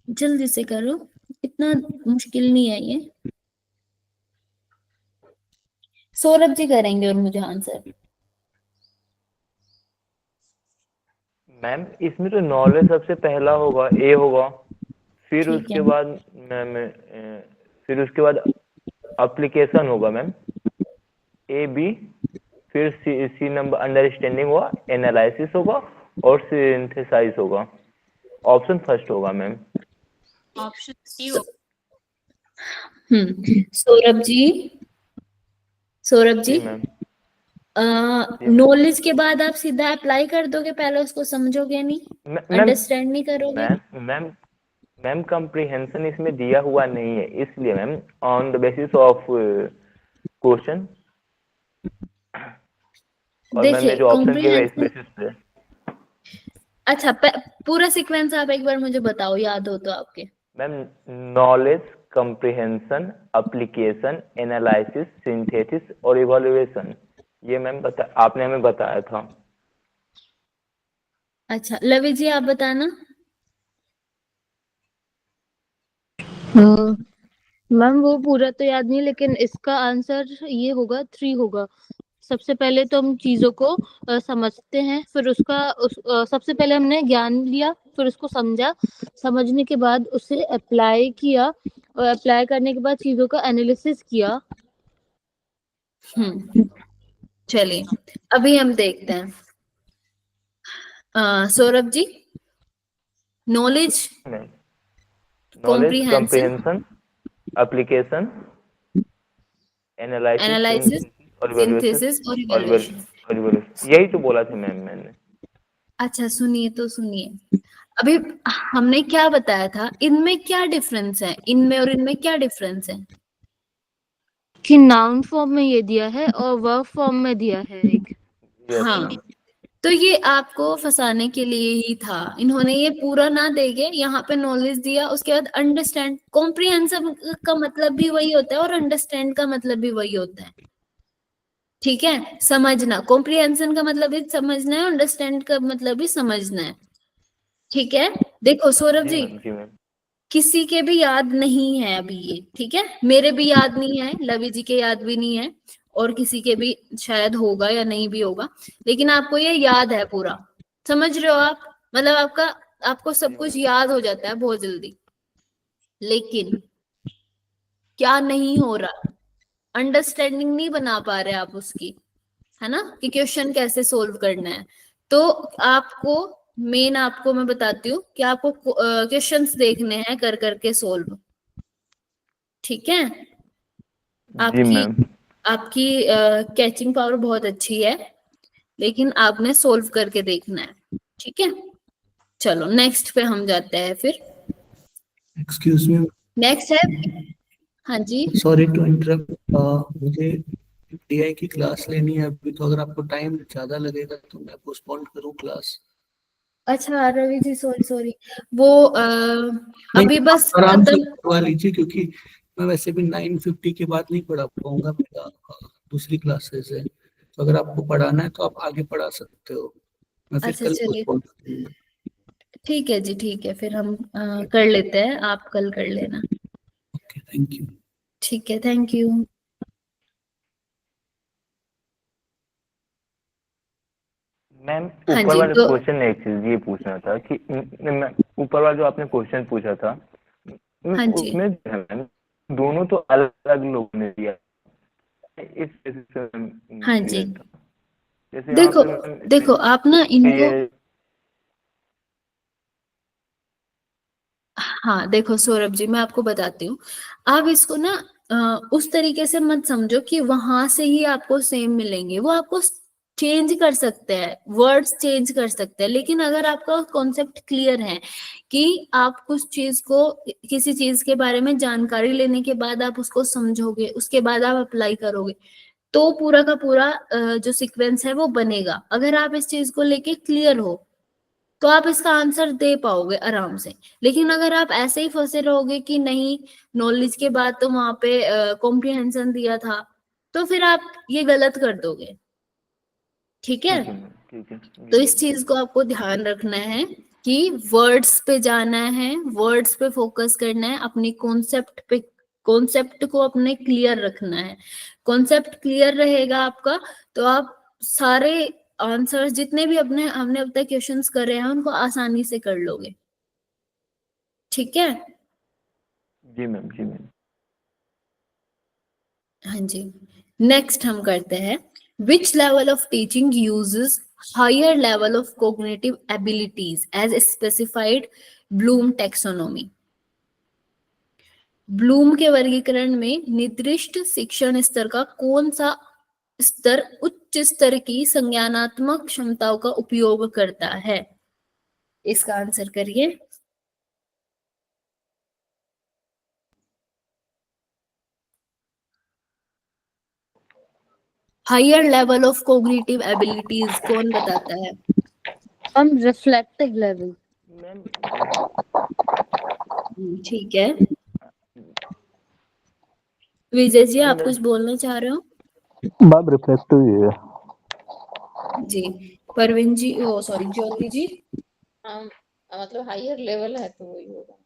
जल्दी से करो, इतना मुश्किल नहीं है ये। सौरभ जी करेंगे और मुझे आंसर। मैम इसमें तो नॉलेज सबसे पहला होगा, ए होगा। फिर ठीक उसके है। बाद मैम फिर उसके बाद एप्लीकेशन होगा मैम, ए बी। फिर सी नंबर अंडरस्टैंडिंग होगा, एनालिसिस होगा और सिंथेसाइज होगा। ऑप्शन फर्स्ट होगा मैम। ऑप्शन सी होगा। सौरभ जी, सौरभ जी जी मैम। नॉलेज के बाद आप सीधा अप्लाई कर दोगे, पहले उसको समझोगे नहीं, मैम अंडरस्टैंड नहीं करोगे। मैम मैम मैम कंप्रीहेंशन इसमें दिया हुआ नहीं है, इसलिए ma'am on the basis of question. और मैम देखिए ने जो ऑप्शन दिए हुए इस कॉम्प्रिहेंशन, बेसिस पे। अच्छा पूरा सीक्वेंस आप एक बार मुझे बताओ, याद हो तो आपके। Ma'am knowledge, comprehension, application, analysis, synthesis और इवैल्यूएशन, ये मैम आपने हमें बताया था। अच्छा लवी जी आप बताना। मैम वो पूरा तो याद नहीं, लेकिन इसका आंसर ये होगा 3 होगा। सबसे पहले तो हम चीजों को समझते हैं, फिर सबसे पहले हमने ज्ञान लिया, फिर उसको समझा, समझने के बाद उसे अप्लाई किया, और अप्लाई करने के बाद चीजों का एनालिसिस किया। चलिए अभी हम देखते हैं। Saurabh ji, knowledge, knowledge, comprehension, comprehension, application, analysis, analysis और इवैल्यूएशन सिंथेसिस और और इवैल्यूएशन। यही तो बोला था मैम मैंने। अच्छा सुनिए तो सुनिए, अभी हमने क्या बताया था, इनमें क्या डिफरेंस है, इनमें और इनमें क्या डिफरेंस है। कि नाउन फॉर्म में ये दिया है और वर्ब फॉर्म में दिया है एक। यस हाँ मैम। तो ये आपको फंसाने के लिए ही था, इन्होंने ये पूरा ना देके यहाँ पे नॉलेज दिया, उसके बाद अंडरस्टैंड। कॉम्प्रिहेंसिव का मतलब भी वही होता है और अंडरस्टैंड का मतलब भी वही होता है, ठीक है। समझना, कॉम्प्रिहेंशन का मतलब भी समझना है, अंडरस्टैंड का मतलब भी समझना है, ठीक है। देखो सौरभ जी जी, मैम। जी मैम। किसी के भी याद नहीं है अभी ये, ठीक है, मेरे भी याद नहीं है, लवी जी के याद भी नहीं है, और किसी के भी शायद होगा या नहीं भी होगा, लेकिन आपको ये याद है पूरा, समझ रहे हो आप, मतलब आपको सब कुछ याद हो जाता है बहुत जल्दी। लेकिन क्या नहीं हो रहा, अंडरस्टैंडिंग नहीं बना पा रहे आप उसकी, है ना, कि क्वेश्चन कैसे सोल्व करना है। तो आपको मेन आपको मैं बताती हूँ कि आपको क्वेश्चंस देखने हैं कर करके सोल्व, ठीक है। जी आपकी मैम। आपकी कैचिंग पावर बहुत अच्छी है, लेकिन आपने सोल्व करके देखना है, ठीक है। चलो नेक्स्ट पे हम जाते हैं फिर। एक्सक्यूज मी, नेक्स्ट है, हाँ जी। Sorry to interrupt. मुझे डीआई की क्लास लेनी है अभी, तो अगर आपको टाइम ज्यादा लगेगा तो मैं पोस्टपोन करूं क्लास। अच्छा रवि जी, सॉरी सॉरी, वो नहीं, अभी आप बस आराम से खत्म। करवा लीजिए, क्योंकि मैं वैसे भी 9:50 के बाद नहीं पढ़ा पाऊंगा, मेरा दूसरी क्लासेस है। तो अगर आपको पढ़ाना है तो आप आगे पढ़ा सकते हो, मैं फिर अच्छा कल चलिए, पोस्टपोन करूंगा। ठीक है जी, ठीक है, फिर हम कर लेते हैं, आप कल कर लेना। Okay, thank you. ठीक है, थैंक यू। मैम हाँ ऊपर जी वाले तो क्वेश्चन ने एक चीज ये पूछना था कि मैम ऊपर वाला जो आपने क्वेश्चन पूछा था, हाँ जी, उसमें जो है मैम दोनों तो अलग अलग लोगों ने दिया है। इस वजह से मैम हाँ जी, क्लियर था। जैसे यहाँ देखो पे मैम देखो आप ना इनको, ये हाँ देखो सौरभ जी मैं आपको बताती हूँ, आप इसको ना उस तरीके से मत समझो कि वहां से ही आपको सेम मिलेंगे, वो आपको चेंज कर सकते हैं, वर्ड्स चेंज कर सकते हैं, लेकिन अगर आपका कॉन्सेप्ट क्लियर है कि आप कुछ चीज को, किसी चीज के बारे में जानकारी लेने के बाद आप उसको समझोगे, उसके बाद आप अप्लाई करोगे, तो पूरा का पूरा जो सीक्वेंस है वो बनेगा। अगर आप इस चीज को लेके क्लियर हो तो आप इसका आंसर दे पाओगे आराम से। लेकिन अगर आप ऐसे ही फंसे रहोगे कि नहीं, नॉलेज के बाद तो वहां पे कॉम्प्रिहेंशन दिया था, तो फिर आप ये गलत कर दोगे। ठीक है, ठीक है मैम, ठीक है तो जी। इस चीज को आपको ध्यान रखना है कि वर्ड्स पे जाना है, वर्ड्स पे फोकस करना है, अपनी कॉन्सेप्ट पे, कॉन्सेप्ट को अपने क्लियर रखना है। कॉन्सेप्ट क्लियर रहेगा आपका तो आप सारे आंसर्स जितने भी अपने हमने अब तक क्वेश्चंस करे हैं उनको आसानी से कर लोगे। ठीक है, जी मैम, जी मैम। हाँ जी। नेक्स्ट हम करते हैं, which level of teaching uses higher level of cognitive abilities as specified Bloom taxonomy? Bloom के वर्गीकरण में निर्दिष्ट शिक्षण स्तर का कौन सा स्तर उच्च स्तर की संज्ञानात्मक क्षमताओं का उपयोग करता है? इसका आंसर करिए। Higher level of cognitive abilities कौन बताता है? हम रिफ्लेक्टिव लेवल। मैम ठीक है, विजय जी आप मैम, कुछ बोलना चाह रहे हो? मैम रिफ्लेक्टिव ही है। जी, परवीन जी, ओ सॉरी, ज्योति जी। मतलब हायर लेवल है तो वही होगा।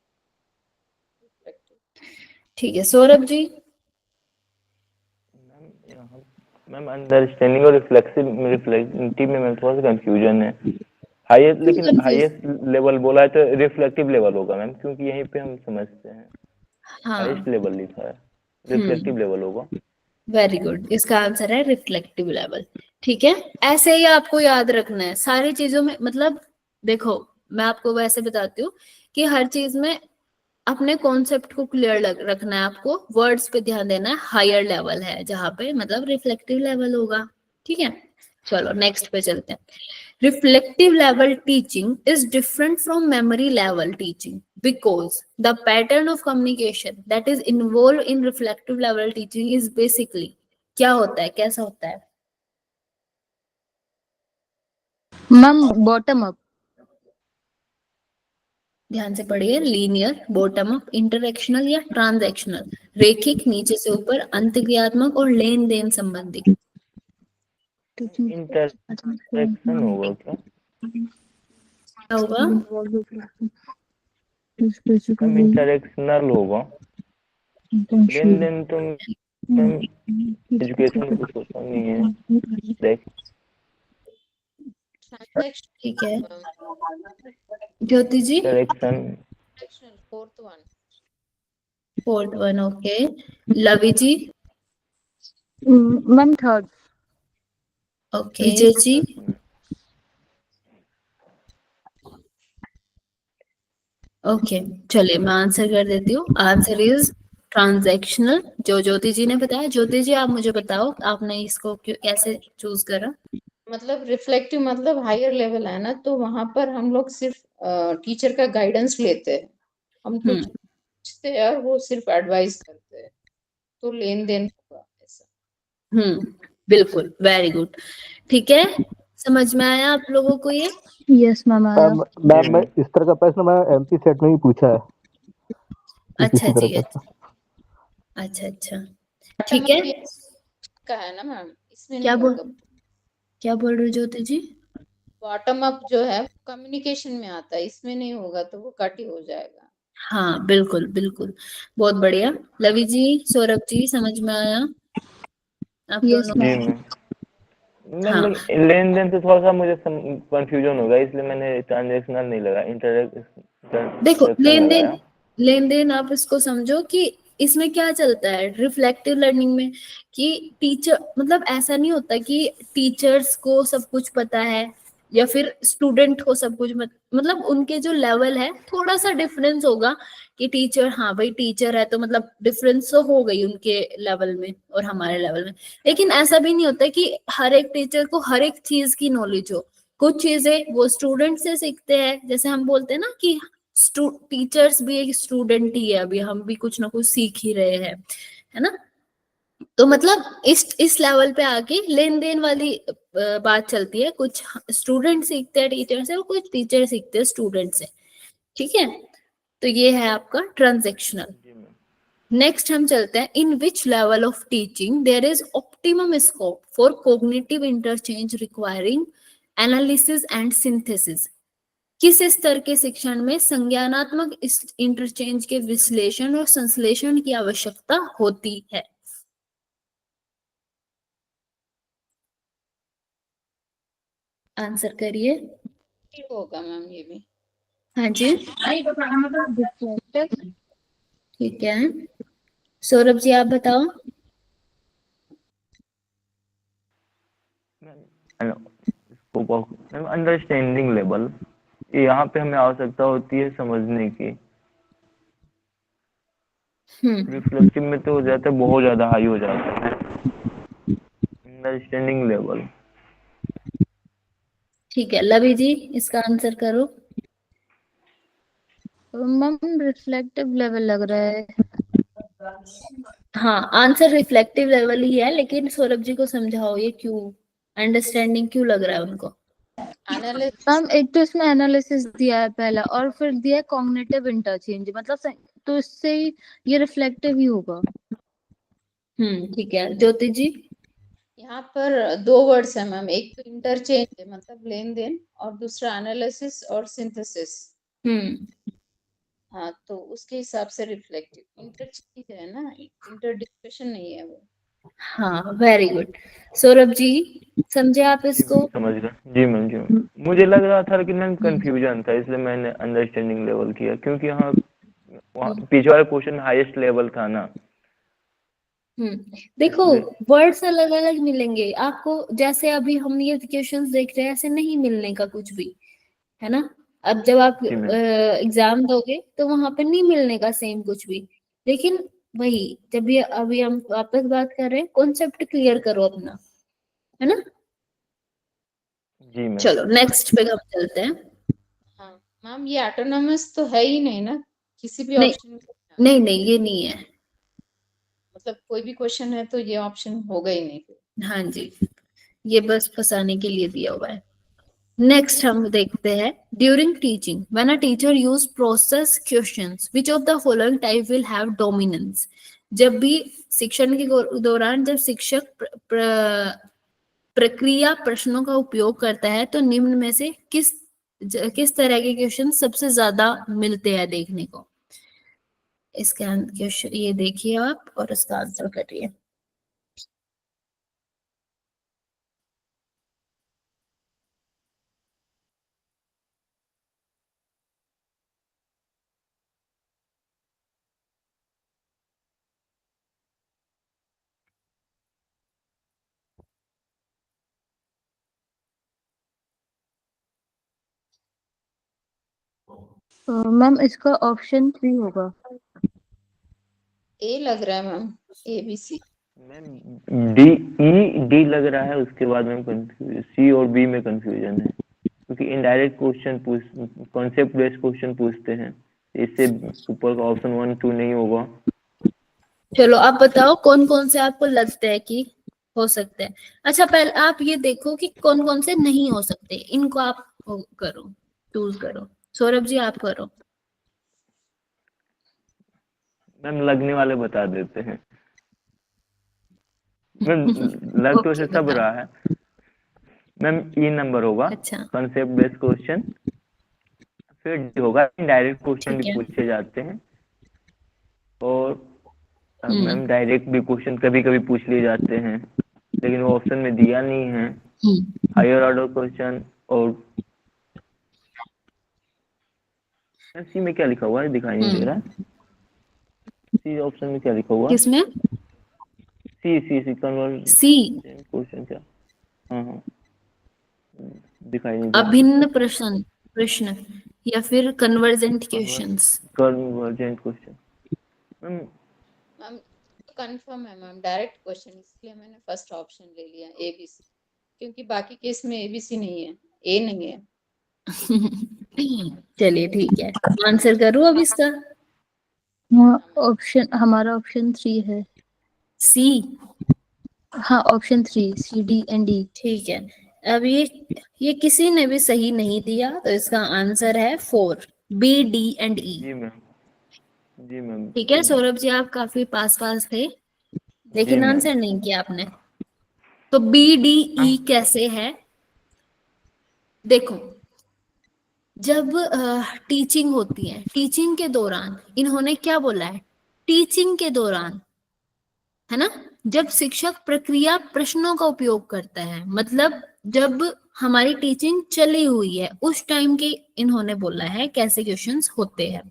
ठीक है, सौरभ जी। मैम अंडरस्टैंडिंग और रिफ्लेक्टिव में मैम थोड़ा सा कंफ्यूजन है। हाईएस्ट, लेकिन हाईएस्ट लेवल बोला है तो रिफ्लेक्टिव लेवल होगा मैम, क्योंकि यहीं पे हम समझते हैं हाईएस्ट हाँ, लेवल लिखा है, रिफ्लेक्टिव लेवल होगा। वेरी गुड, इसका आंसर है रिफ्लेक्टिव लेवल। ठीक है, ऐसे ही आपको याद रखना है सारी चीजों में। मतलब देखो, मैं आपको वैसे बताती हूँ कि हर चीज में अपने कॉन्सेप्ट को क्लियर रखना है, आपको वर्ड्स पे ध्यान देना है। हायर लेवल है जहां पे मतलब रिफ्लेक्टिव लेवल होगा। ठीक है, चलो नेक्स्ट पे चलते हैं। Reflective level teaching is different from memory level teaching because the pattern of communication that is involved in reflective level teaching is basically, क्या होता है, कैसा होता है? Ma'am bottom up. ध्यान से पढ़िए, लीनियर, बॉटम अप, इंटरएक्शनल या ट्रांजैक्शनल, रेखिक, नीचे से ऊपर, अंतक्रियात्मक और लेन देन संबंधी। इंटरसेक्शन होगा क्या? क्या होगा? मैम इंटरएक्शनल होगा। लेन देन तो मैम एजुकेशन कुछ होता नहीं है। देख ठीक है, Jyoti ji. Interaction fourth one, okay. Lovey ji. Ma'am third. Okay, Vijay ji. Okay, चलिए मैं आंसर कर देती हूँ। आंसर इज ट्रांजैक्शनल, जो ज्योति जी ने बताया। ज्योति जी आप मुझे बताओ, आपने इसको कैसे चूज करा? मतलब रिफ्लेक्टिव मतलब हायर लेवल है ना, तो वहां पर हम लोग सिर्फ टीचर का गाइडेंस लेते हैं, हम तो पूछते हैं और वो सिर्फ एडवाइस करते हैं, तो लेन देन होगा ऐसा। बिल्कुल, वेरी गुड। ठीक है, समझ में आया आप लोगों को ये? यस मैम आया। मैम मैं इस तरह का प्रश्न मैं एमपी सेट में ही पूछा है। अच्छा इसी तरह जी, का। अच्छा अच्छा, ठीक है। का है ना मैम, इसमें क्या नहीं होगा। क्या बोल रहे हो ज्योति जी? बॉटम अप जो है कम्युनिकेशन में आता है, इसमें नहीं होगा तो वो कट ही हो जाएगा। हाँ बिल्कुल बिल्कुल, बहुत बढ़िया। लवी जी, सौरभ जी, समझ में आया आप यस दोनों? जी मैम। मैम हाँ, लेन देन से थोड़ा सा मुझे कंफ्यूजन होगा, इसलिए मैंने ट्रांजेक्शनल नहीं लगा, देखो, इंटरसेक्शन लगाया। लेन देन आप इसको समझो कि इसमें क्या चलता है रिफ्लेक्टिव लर्निंग में, कि टीचर, मतलब ऐसा नहीं होता कि टीचर्स को सब कुछ पता है या फिर स्टूडेंट को सब कुछ मतलब उनके जो लेवल है थोड़ा सा डिफरेंस होगा कि टीचर, हाँ भाई टीचर है तो मतलब डिफरेंस तो हो गई उनके लेवल में और हमारे लेवल में। लेकिन ऐसा भी नहीं होता कि हर एक टीचर को हर एक चीज की नॉलेज हो। कुछ चीजें वो स्टूडेंट से सीखते हैं, जैसे हम बोलते हैं ना कि टीचर्स भी एक स्टूडेंट ही है, अभी हम भी कुछ ना कुछ सीख ही रहे हैं, है ना। तो मतलब इस लेवल पे आके लेन देन वाली बात चलती है। कुछ स्टूडेंट सीखते हैं टीचर से और कुछ टीचर सीखते हैं स्टूडेंट से, ठीक है। तो ये है आपका ट्रांजेक्शनल। नेक्स्ट हम चलते हैं, in which level of teaching there is optimum scope for cognitive interchange requiring analysis and synthesis. किस स्तर के शिक्षण में संज्ञानात्मक इंटरचेंज के विश्लेषण और संश्लेषण की आवश्यकता होती है? आंसर करिए। होगा मैम ये भी। हाँ जी, ठीक है। सौरभ जी आप बताओ। अंडरस्टैंडिंग लेवल, यहाँ पे हमें आवश्यकता होती है समझने की। रिफ्लेक्टिव में तो हो जाता है, बहुत ज्यादा हाई हो जाता है। अंडरस्टैंडिंग लेवल, ठीक है, लवी जी इसका आंसर करो। मैम रिफ्लेक्टिव लेवल लग रहा है। हाँ, आंसर रिफ्लेक्टिव लेवल ही है, लेकिन सौरभ जी को समझाओ ये क्यों, अंडरस्टैंडिंग क्यों लग रहा है उनको? मैम एक तो इसमें एनालिसिस दिया है पहला, और फिर दिया है कॉग्निटिव इंटरचेंज, मतलब तो इससे ही ये रिफ्लेक्टिव ही होगा। ठीक है, ज्योति जी। यहाँ पर दो वर्ड्स है मैम, एक तो इंटरचेंज है मतलब लेन देन, और दूसरा एनालिसिस और सिंथेसिस। हाँ, तो उसके हिसाब से रिफ्लेक्टिव इंटरचेंज है ना, इंटर डिस्कशन नहीं है वो। हाँ, वेरी गुड। सौरभ जी समझे आप इसको? समझ गया जी मैम। जी मैम, मुझे लग रहा था लेकिन मैम कंफ्यूजन था, इसलिए मैंने अंडरस्टैंडिंग लेवल किया, क्योंकि यहाँ पीछे वाला क्वेश्चन हाईएस्ट लेवल था ना। देखो वर्ड्स अलग अलग मिलेंगे आपको, जैसे अभी हम ये क्वेश्चंस देख रहे हैं ऐसे नहीं मिलने का कुछ भी, है ना। अब जब आप एग्जाम दोगे तो वहां पर नहीं मिलने का सेम कुछ भी, लेकिन वही जब ये अभी हम वापस बात कर रहे हैं, कॉन्सेप्ट क्लियर करो अपना, है ना। जी मैम। चलो नेक्स्ट पे हम चलते हैं। हाँ मैम, ये ऑटोनॉमस तो है ही नहीं ना, किसी भी नहीं ऑप्शन नहीं नहीं, ये नहीं है। मतलब कोई भी क्वेश्चन है तो ये ऑप्शन होगा ही नहीं। हाँ जी, ये बस फंसाने के लिए दिया हुआ है। नेक्स्ट हम देखते हैं, during teaching when a teacher use process questions which of the following type will have dominance. जब भी शिक्षण के दौरान जब शिक्षक प्रक्रिया प्रश्नों का उपयोग करता है तो निम्न में से किस तरह के क्वेश्चन सबसे ज्यादा मिलते हैं देखने को? इसका क्वेश्चन ये देखिए आप और इसका आंसर करिए। मैम इसका ऑप्शन 3 होगा। ए लग रहा है ma'am, A B C. Ma'am D लग रहा है, उसके बाद में सी और बी में कंफ्यूजन है, क्योंकि indirect question concept based question पूछते हैं, इससे ऊपर का ऑप्शन 1 2 नहीं होगा। चलो आप बताओ कौन कौन से आपको लगता है कि हो सकते हैं। अच्छा पहले आप ये देखो कि कौन कौन से नहीं हो सकते, इनको आप करो, चूज करो। सौरभ जी आप करो। मैम लगने वाले बता देते हैं। मैम लग तो ऐसे सब रहा है मैम, ई नंबर होगा। अच्छा, कॉन्सेप्ट बेस्ड क्वेश्चन, फिर डी होगा डायरेक्ट क्वेश्चन भी पूछे जाते हैं, और मैम डायरेक्ट भी क्वेश्चन कभी कभी पूछ लिए जाते हैं, लेकिन वो ऑप्शन में दिया नहीं है। हायर ऑर्डर क्वेश्चन, और सी में क्या लिखा हुआ है दिखाई नहीं दे रहा। सी ऑप्शन में क्या लिखा हुआ? किसमें? सी सी सी कन्वर्ट सी क्वेश्चन क्या? हाँ हाँ, दिखाई नहीं देता। अभिन्न प्रश्न प्रश्न या फिर convergent questions? Convergent question ma'am. Ma'am confirm है मैम, डायरेक्ट क्वेश्चन, इसलिए मैंने फर्स्ट ऑप्शन ले लिया ABC, क्योंकि बाकी केस में ABC नहीं है, A नहीं है। चलिए ठीक है, आंसर करूं अब इसका? हाँ, ऑप्शन हमारा ऑप्शन 3 है। सी। हाँ, option 3, C, D and E। ठीक है, अब ये किसी ने भी सही नहीं दिया, तो इसका आंसर है 4, B, D and E। जी मैम। जी मैम। ठीक है सौरभ जी, आप काफी पास थे, लेकिन मैम। आंसर नहीं किया आपने। तो BDE कैसे है? देखो, जब टीचिंग होती है, टीचिंग के दौरान इन्होंने क्या बोला है? टीचिंग के दौरान, है ना, जब शिक्षक प्रक्रिया प्रश्नों का उपयोग करता है, मतलब जब हमारी टीचिंग चली हुई है उस टाइम के इन्होंने बोला है कैसे क्वेश्चंस होते हैं।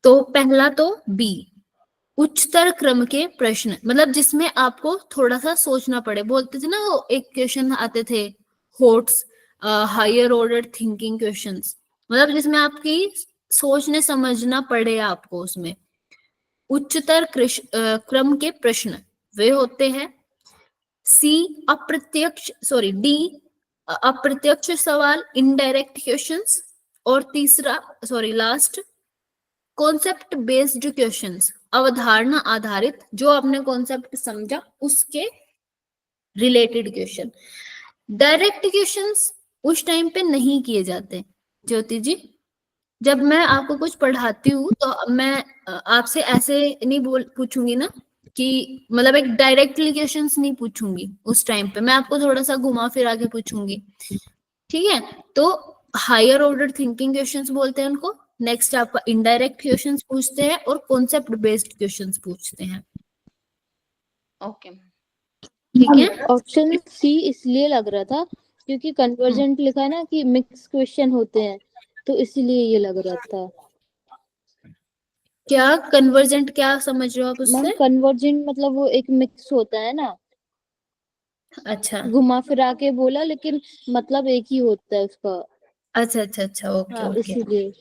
तो पहला तो बी, उच्चतर क्रम के प्रश्न, मतलब जिसमें आपको थोड़ा सा सोचना पड़े। बोलते थे ना वो एक क्वेश्चन आते थे, होट्स हायर ऑर्डर थिंकिंग क्वेश्चंस, मतलब जिसमें आपकी सोचने समझना पड़े आपको उसमें। उच्चतर क्रम के प्रश्न वे होते हैं। सी, डी, अप्रत्यक्ष सवाल, इनडायरेक्ट क्वेश्चंस। और तीसरा, लास्ट, कॉन्सेप्ट बेस्ड क्वेश्चंस, अवधारणा आधारित, जो आपने कॉन्सेप्ट समझा उसके रिलेटेड क्वेश्चन। डायरेक्ट क्वेश्चंस उस टाइम पे नहीं किए जाते ज्योति जी। जब मैं आपको कुछ पढ़ाती हूँ तो मैं आपसे ऐसे नहीं पूछूंगी ना कि, मतलब एक डायरेक्टली क्वेश्चंस नहीं पूछूंगी उस टाइम पे, मैं आपको थोड़ा सा घुमा फिरा के पूछूंगी। ठीक है, तो हायर ऑर्डर थिंकिंग क्वेश्चंस बोलते हैं उनको। नेक्स्ट आपका इनडायरेक्ट क्वेश्चंस पूछते हैं और कॉन्सेप्ट बेस्ड क्वेश्चंस पूछते हैं। Okay ma'am. ठीक है, ऑप्शन सी इसलिए लग रहा था क्योंकि कन्वर्जेंट लिखा है ना कि मिक्स क्वेश्चन होते हैं, तो इसलिए ये लग रहा था। क्या कन्वर्जेंट क्या समझ रहे हो आप मैम उससे? कन्वर्जेंट मतलब वो एक मिक्स होता है ना, अच्छा घुमा फिरा के बोला लेकिन मतलब एक ही होता है उसका। अच्छा अच्छा अच्छा, ओके हाँ, ओके। इसीलिए।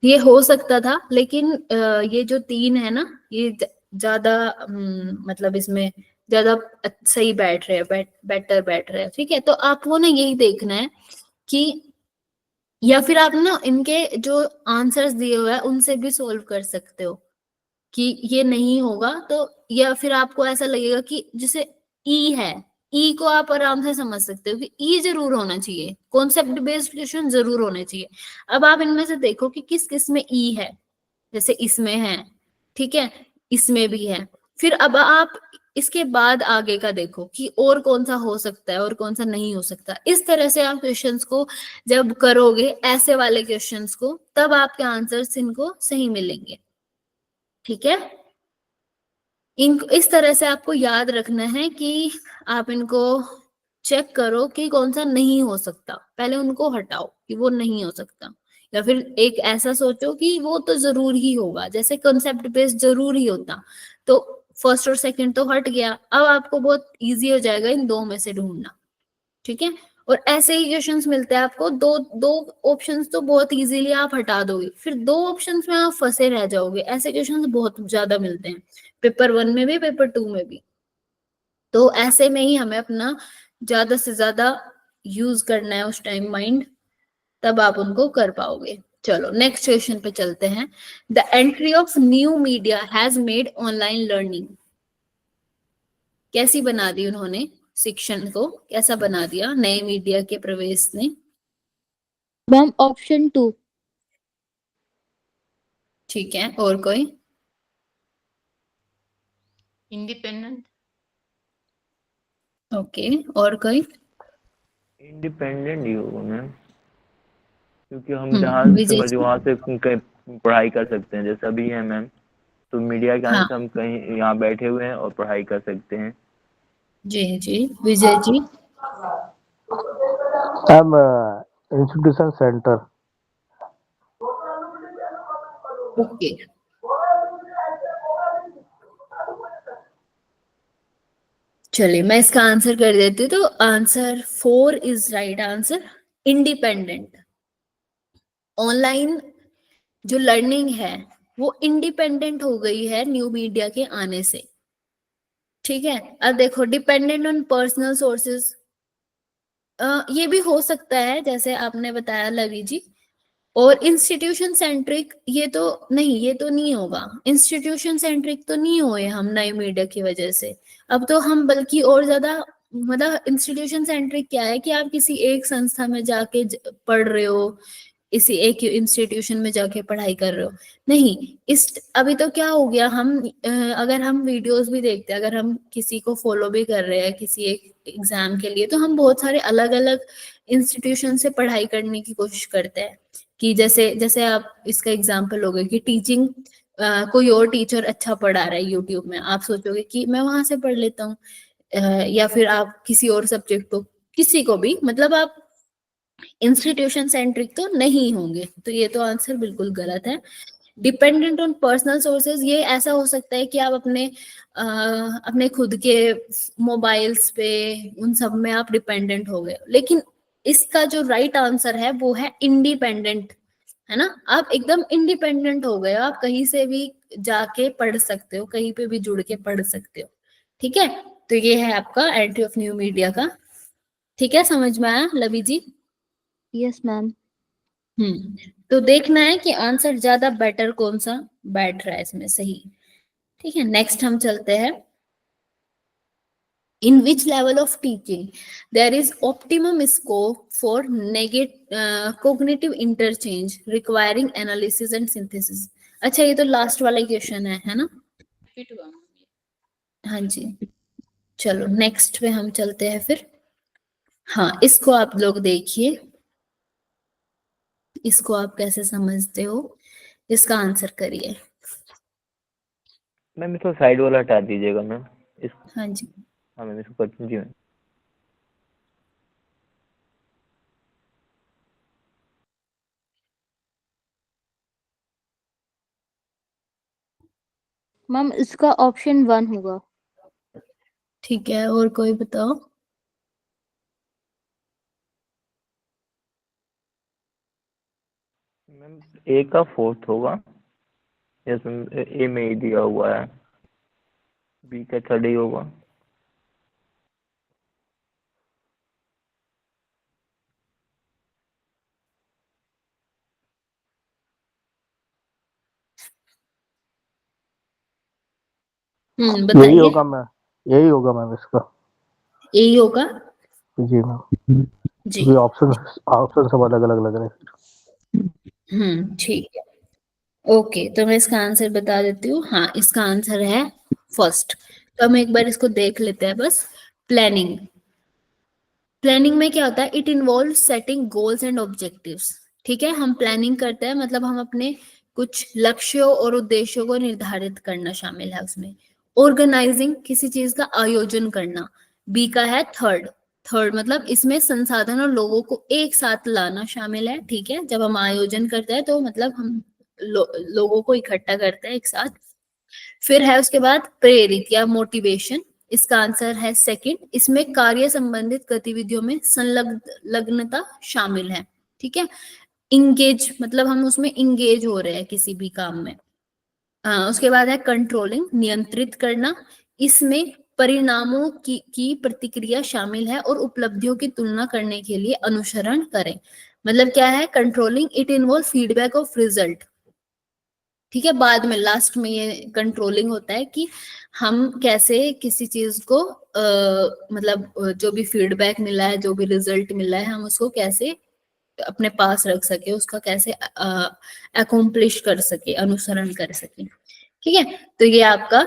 ये हो सकता था, लेकिन ये जो 3 है ना, ये ज्यादा मतलब इसमें ज्यादा सही बैठ रहे हैं, बेटर बैठ रहे हैं। ठीक है, तो आपको ना यही देखना है कि, या फिर आप ना इनके जो आंसर्स दिए हुए हैं उनसे भी सोल्व कर सकते हो कि ये नहीं होगा तो, या फिर आपको ऐसा लगेगा कि जैसे ई है, ई को आप आराम से समझ सकते हो कि ई जरूर होना चाहिए, कॉन्सेप्ट बेस्ड क्वेश्चन जरूर होने चाहिए। अब आप इनमें से देखो कि किस किस में ई है, जैसे इसमें है, ठीक है, इसमें भी है। फिर अब आप इसके बाद आगे का देखो कि और कौन सा हो सकता है और कौन सा नहीं हो सकता। इस तरह से आप क्वेश्चंस को जब करोगे, ऐसे वाले क्वेश्चंस को, तब आपके आंसर्स इनको सही मिलेंगे। ठीक है, इनको इस तरह से आपको याद रखना है कि आप इनको चेक करो कि कौन सा नहीं हो सकता, पहले उनको हटाओ कि वो नहीं हो सकता, या फिर एक ऐसा सोचो कि वो तो जरूर ही होगा, जैसे कंसेप्ट बेस्ड जरूर ही होता, तो फर्स्ट और सेकंड तो हट गया। अब आपको बहुत इजी हो जाएगा इन 2 में से ढूंढना। ठीक है, और ऐसे ही क्वेश्चंस मिलते हैं आपको, दो दो ऑप्शंस तो बहुत इजीली आप हटा दोगे, फिर 2 ऑप्शंस में आप फंसे रह जाओगे। ऐसे क्वेश्चंस बहुत ज्यादा मिलते हैं पेपर 1 में भी, पेपर 2 में भी। तो ऐसे में ही हमें अपना ज्यादा से ज्यादा यूज करना है उस टाइम माइंड, तब आप उनको कर पाओगे। चलो नेक्स्ट क्वेश्चन पे चलते हैं। The entry of new media has made online learning, कैसी बना दी उन्होंने, शिक्षण को कैसा बना दिया नए मीडिया के प्रवेश ने? Ma'am option 2। ठीक है, और कोई? इंडिपेंडेंट। ओके, और कोई? इंडिपेंडेंट ही होगा मैम, क्योंकि हम जहाँ से विजय मर्जी जी। वहाँ से कहीं पढ़ाई कर सकते हैं, जैसा भी है मैम। तो मीडिया के आने हाँ से हम कहीं यहाँ बैठे हुए हैं और पढ़ाई कर सकते हैं। जी जी, Vijay ji. Ma'am institution center. Okay, चलिए मैं इसका आंसर कर देती हूँ। तो answer 4 is right answer, independent. Online जो लर्निंग है वो इंडिपेंडेंट हो गई है न्यू मीडिया के आने से। ठीक है, अब देखो डिपेंडेंट ऑन पर्सनल सोर्सेज, ये भी हो सकता है जैसे आपने बताया लवी जी। और इंस्टीट्यूशन सेंट्रिक, ये तो नहीं, ये तो नहीं होगा। इंस्टीट्यूशन सेंट्रिक तो नहीं हुए हम नए मीडिया की वजह से। अब तो हम बल्कि और ज्यादा, मतलब इंस्टीट्यूशन सेंट्रिक क्या है कि आप किसी एक संस्था में जाके पढ़ रहे हो, इसी एक इंस्टीट्यूशन में जाके पढ़ाई कर रहे हो। नहीं, इस अभी तो क्या हो गया, हम अगर हम वीडियोस भी देखते हैं, अगर हम किसी को फॉलो भी कर रहे हैं किसी एक एग्जाम के लिए, तो हम बहुत सारे अलग अलग इंस्टीट्यूशन से पढ़ाई करने की कोशिश करते हैं। कि जैसे जैसे आप इसका एग्जाम्पल हो गया कि टीचिंग, कोई और टीचर अच्छा पढ़ा रहा है यूट्यूब में, आप सोचोगे कि मैं वहां से पढ़ लेता हूँ। या फिर आप किसी और सब्जेक्ट को, किसी को भी, मतलब आप इंस्टीट्यूशन सेंट्रिक तो नहीं होंगे। तो ये तो आंसर बिल्कुल गलत है। डिपेंडेंट ऑन पर्सनल सोर्सेज, ये ऐसा हो सकता है कि आप अपने खुद के मोबाइल्स पे, उन सब में आप डिपेंडेंट हो गए। लेकिन इसका जो राइट आंसर है वो है इंडिपेंडेंट, है ना। आप एकदम इंडिपेंडेंट हो गए, आप कहीं से भी जाके पढ़ सकते हो, कहीं पे भी जुड़ के पढ़ सकते हो। ठीक है, तो ये है आपका एंट्री ऑफ न्यू मीडिया का। ठीक है, समझ में आया लवी जी? Yes ma'am. तो देखना है कि आंसर ज्यादा बेटर कौन सा बैठ रहा है इसमें, सही। ठीक है, नेक्स्ट हम चलते हैं। In which level of teaching there is optimum scope for cognitive interchange requiring analysis and synthesis. अच्छा, ये तो लास्ट वाला क्वेश्चन है ना? फिट हुआ मैम ये। हाँ जी, चलो नेक्स्ट पे हम चलते हैं फिर। हाँ, इसको आप लोग देखिए, इसको आप कैसे समझते हो, इसका आंसर करिए। मैम इसको साइड वाला हटा दीजिएगा मैम। इस हाँ जी, हाँ मैम, इसको कर दीजिए मैम। मैम इसका ऑप्शन 1 होगा। ठीक है, और कोई बताओ? मैम ए का 4th होगा, यस मैम, ए में ही दिया हुआ है। बी का 3rd ही होगा। यही बताइए। होगा मैम, यही होगा मैम इसका। यही होगा जी मैम, जी। ये ऑप्शन ऑप्शन सब अलग अलग लग रहे हैं। ठीक है, ओके, तो मैं इसका आंसर बता देती हूँ। हाँ, इसका आंसर है फर्स्ट। तो हम एक बार इसको देख लेते हैं बस। प्लानिंग, प्लानिंग में क्या होता है? It involve setting goals and objectives. ठीक है, हम प्लानिंग करते हैं, मतलब हम अपने कुछ लक्ष्यों और उद्देश्यों को निर्धारित करना शामिल है उसमें। ऑर्गेनाइजिंग, किसी चीज का आयोजन करना। बी का है थर्ड। थर्ड मतलब इसमें संसाधन और लोगों को एक साथ लाना शामिल है। ठीक है, जब हम आयोजन करते हैं तो मतलब हम लोगों को इकट्ठा करते हैं एक साथ। फिर है उसके बाद प्रेरित या मोटिवेशन, इसका आंसर है सेकंड। इसमें कार्य संबंधित गतिविधियों में संलग्नता शामिल है। ठीक है, इंगेज मतलब हम उसमें इंगेज हो रहे हैं किसी भी काम में। उसके बाद है कंट्रोलिंग, नियंत्रित करना। इसमें परिणामों की प्रतिक्रिया शामिल है और उपलब्धियों की तुलना करने के लिए अनुसरण करें। मतलब क्या है controlling? It involve feedback of result. ठीक है, बाद में लास्ट में ये कंट्रोलिंग होता है कि हम कैसे किसी चीज को मतलब जो भी फीडबैक मिला है, जो भी रिजल्ट मिला है, हम उसको कैसे अपने पास रख सके, उसका कैसे अकॉम्प्लिश कर सके, अनुसरण कर सके। ठीक है, तो ये आपका,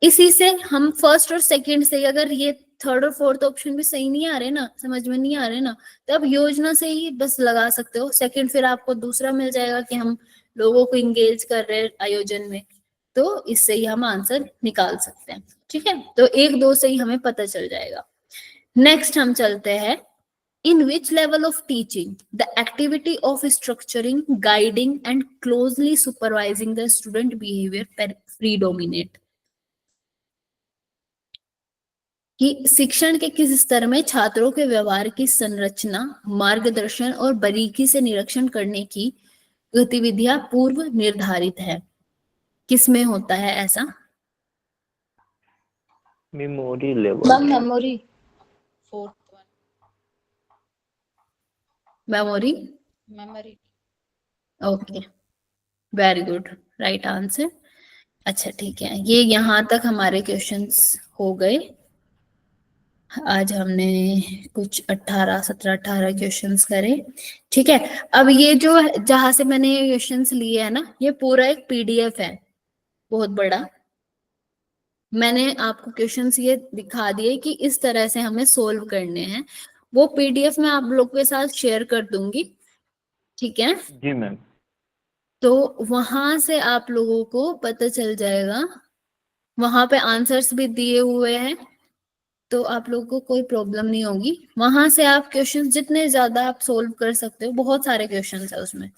इसी से हम फर्स्ट और सेकंड से, अगर ये थर्ड और फोर्थ ऑप्शन भी सही नहीं आ रहे ना, समझ में नहीं आ रहे ना, तो आप योजना से ही बस लगा सकते हो। सेकंड फिर आपको दूसरा मिल जाएगा कि हम लोगों को इंगेज कर रहे हैं आयोजन में, तो इससे ही हम आंसर निकाल सकते हैं। ठीक है, तो एक दो से ही हमें पता चल जाएगा। नेक्स्ट हम चलते हैं। In which level of teaching the activity of structuring, guiding and closely supervising the student behavior predominate? कि शिक्षण के किस स्तर में छात्रों के व्यवहार की संरचना, मार्गदर्शन और बारीकी से निरीक्षण करने की गतिविधियां पूर्व निर्धारित है। किसमें होता है ऐसा? Memory level. Ma'am memory. Fourth one, memory. Memory. Okay, very good, right answer. अच्छा ठीक है, ये यहाँ तक हमारे क्वेश्चंस हो गए। आज हमने कुछ 17 क्वेश्चंस करे। ठीक है, अब ये जो जहां से मैंने ये क्वेश्चंस लिए है ना, ये पूरा एक पीडीएफ है बहुत बड़ा। मैंने आपको क्वेश्चंस ये दिखा दिए कि इस तरह से हमें सोल्व करने हैं। वो पीडीएफ मैं आप लोग के साथ शेयर कर दूंगी, ठीक है? जी मैम। तो वहां से आप लोगों को पता चल जाएगा, वहां पे आंसर्स भी दिए हुए हैं, तो आप लोगों को कोई प्रॉब्लम नहीं होगी। वहां से आप क्वेश्चन जितने ज्यादा आप सोल्व कर सकते हो, बहुत सारे क्वेश्चन है उसमें,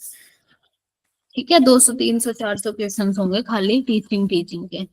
ठीक है? 200 300 400 क्वेश्चन होंगे खाली टीचिंग के।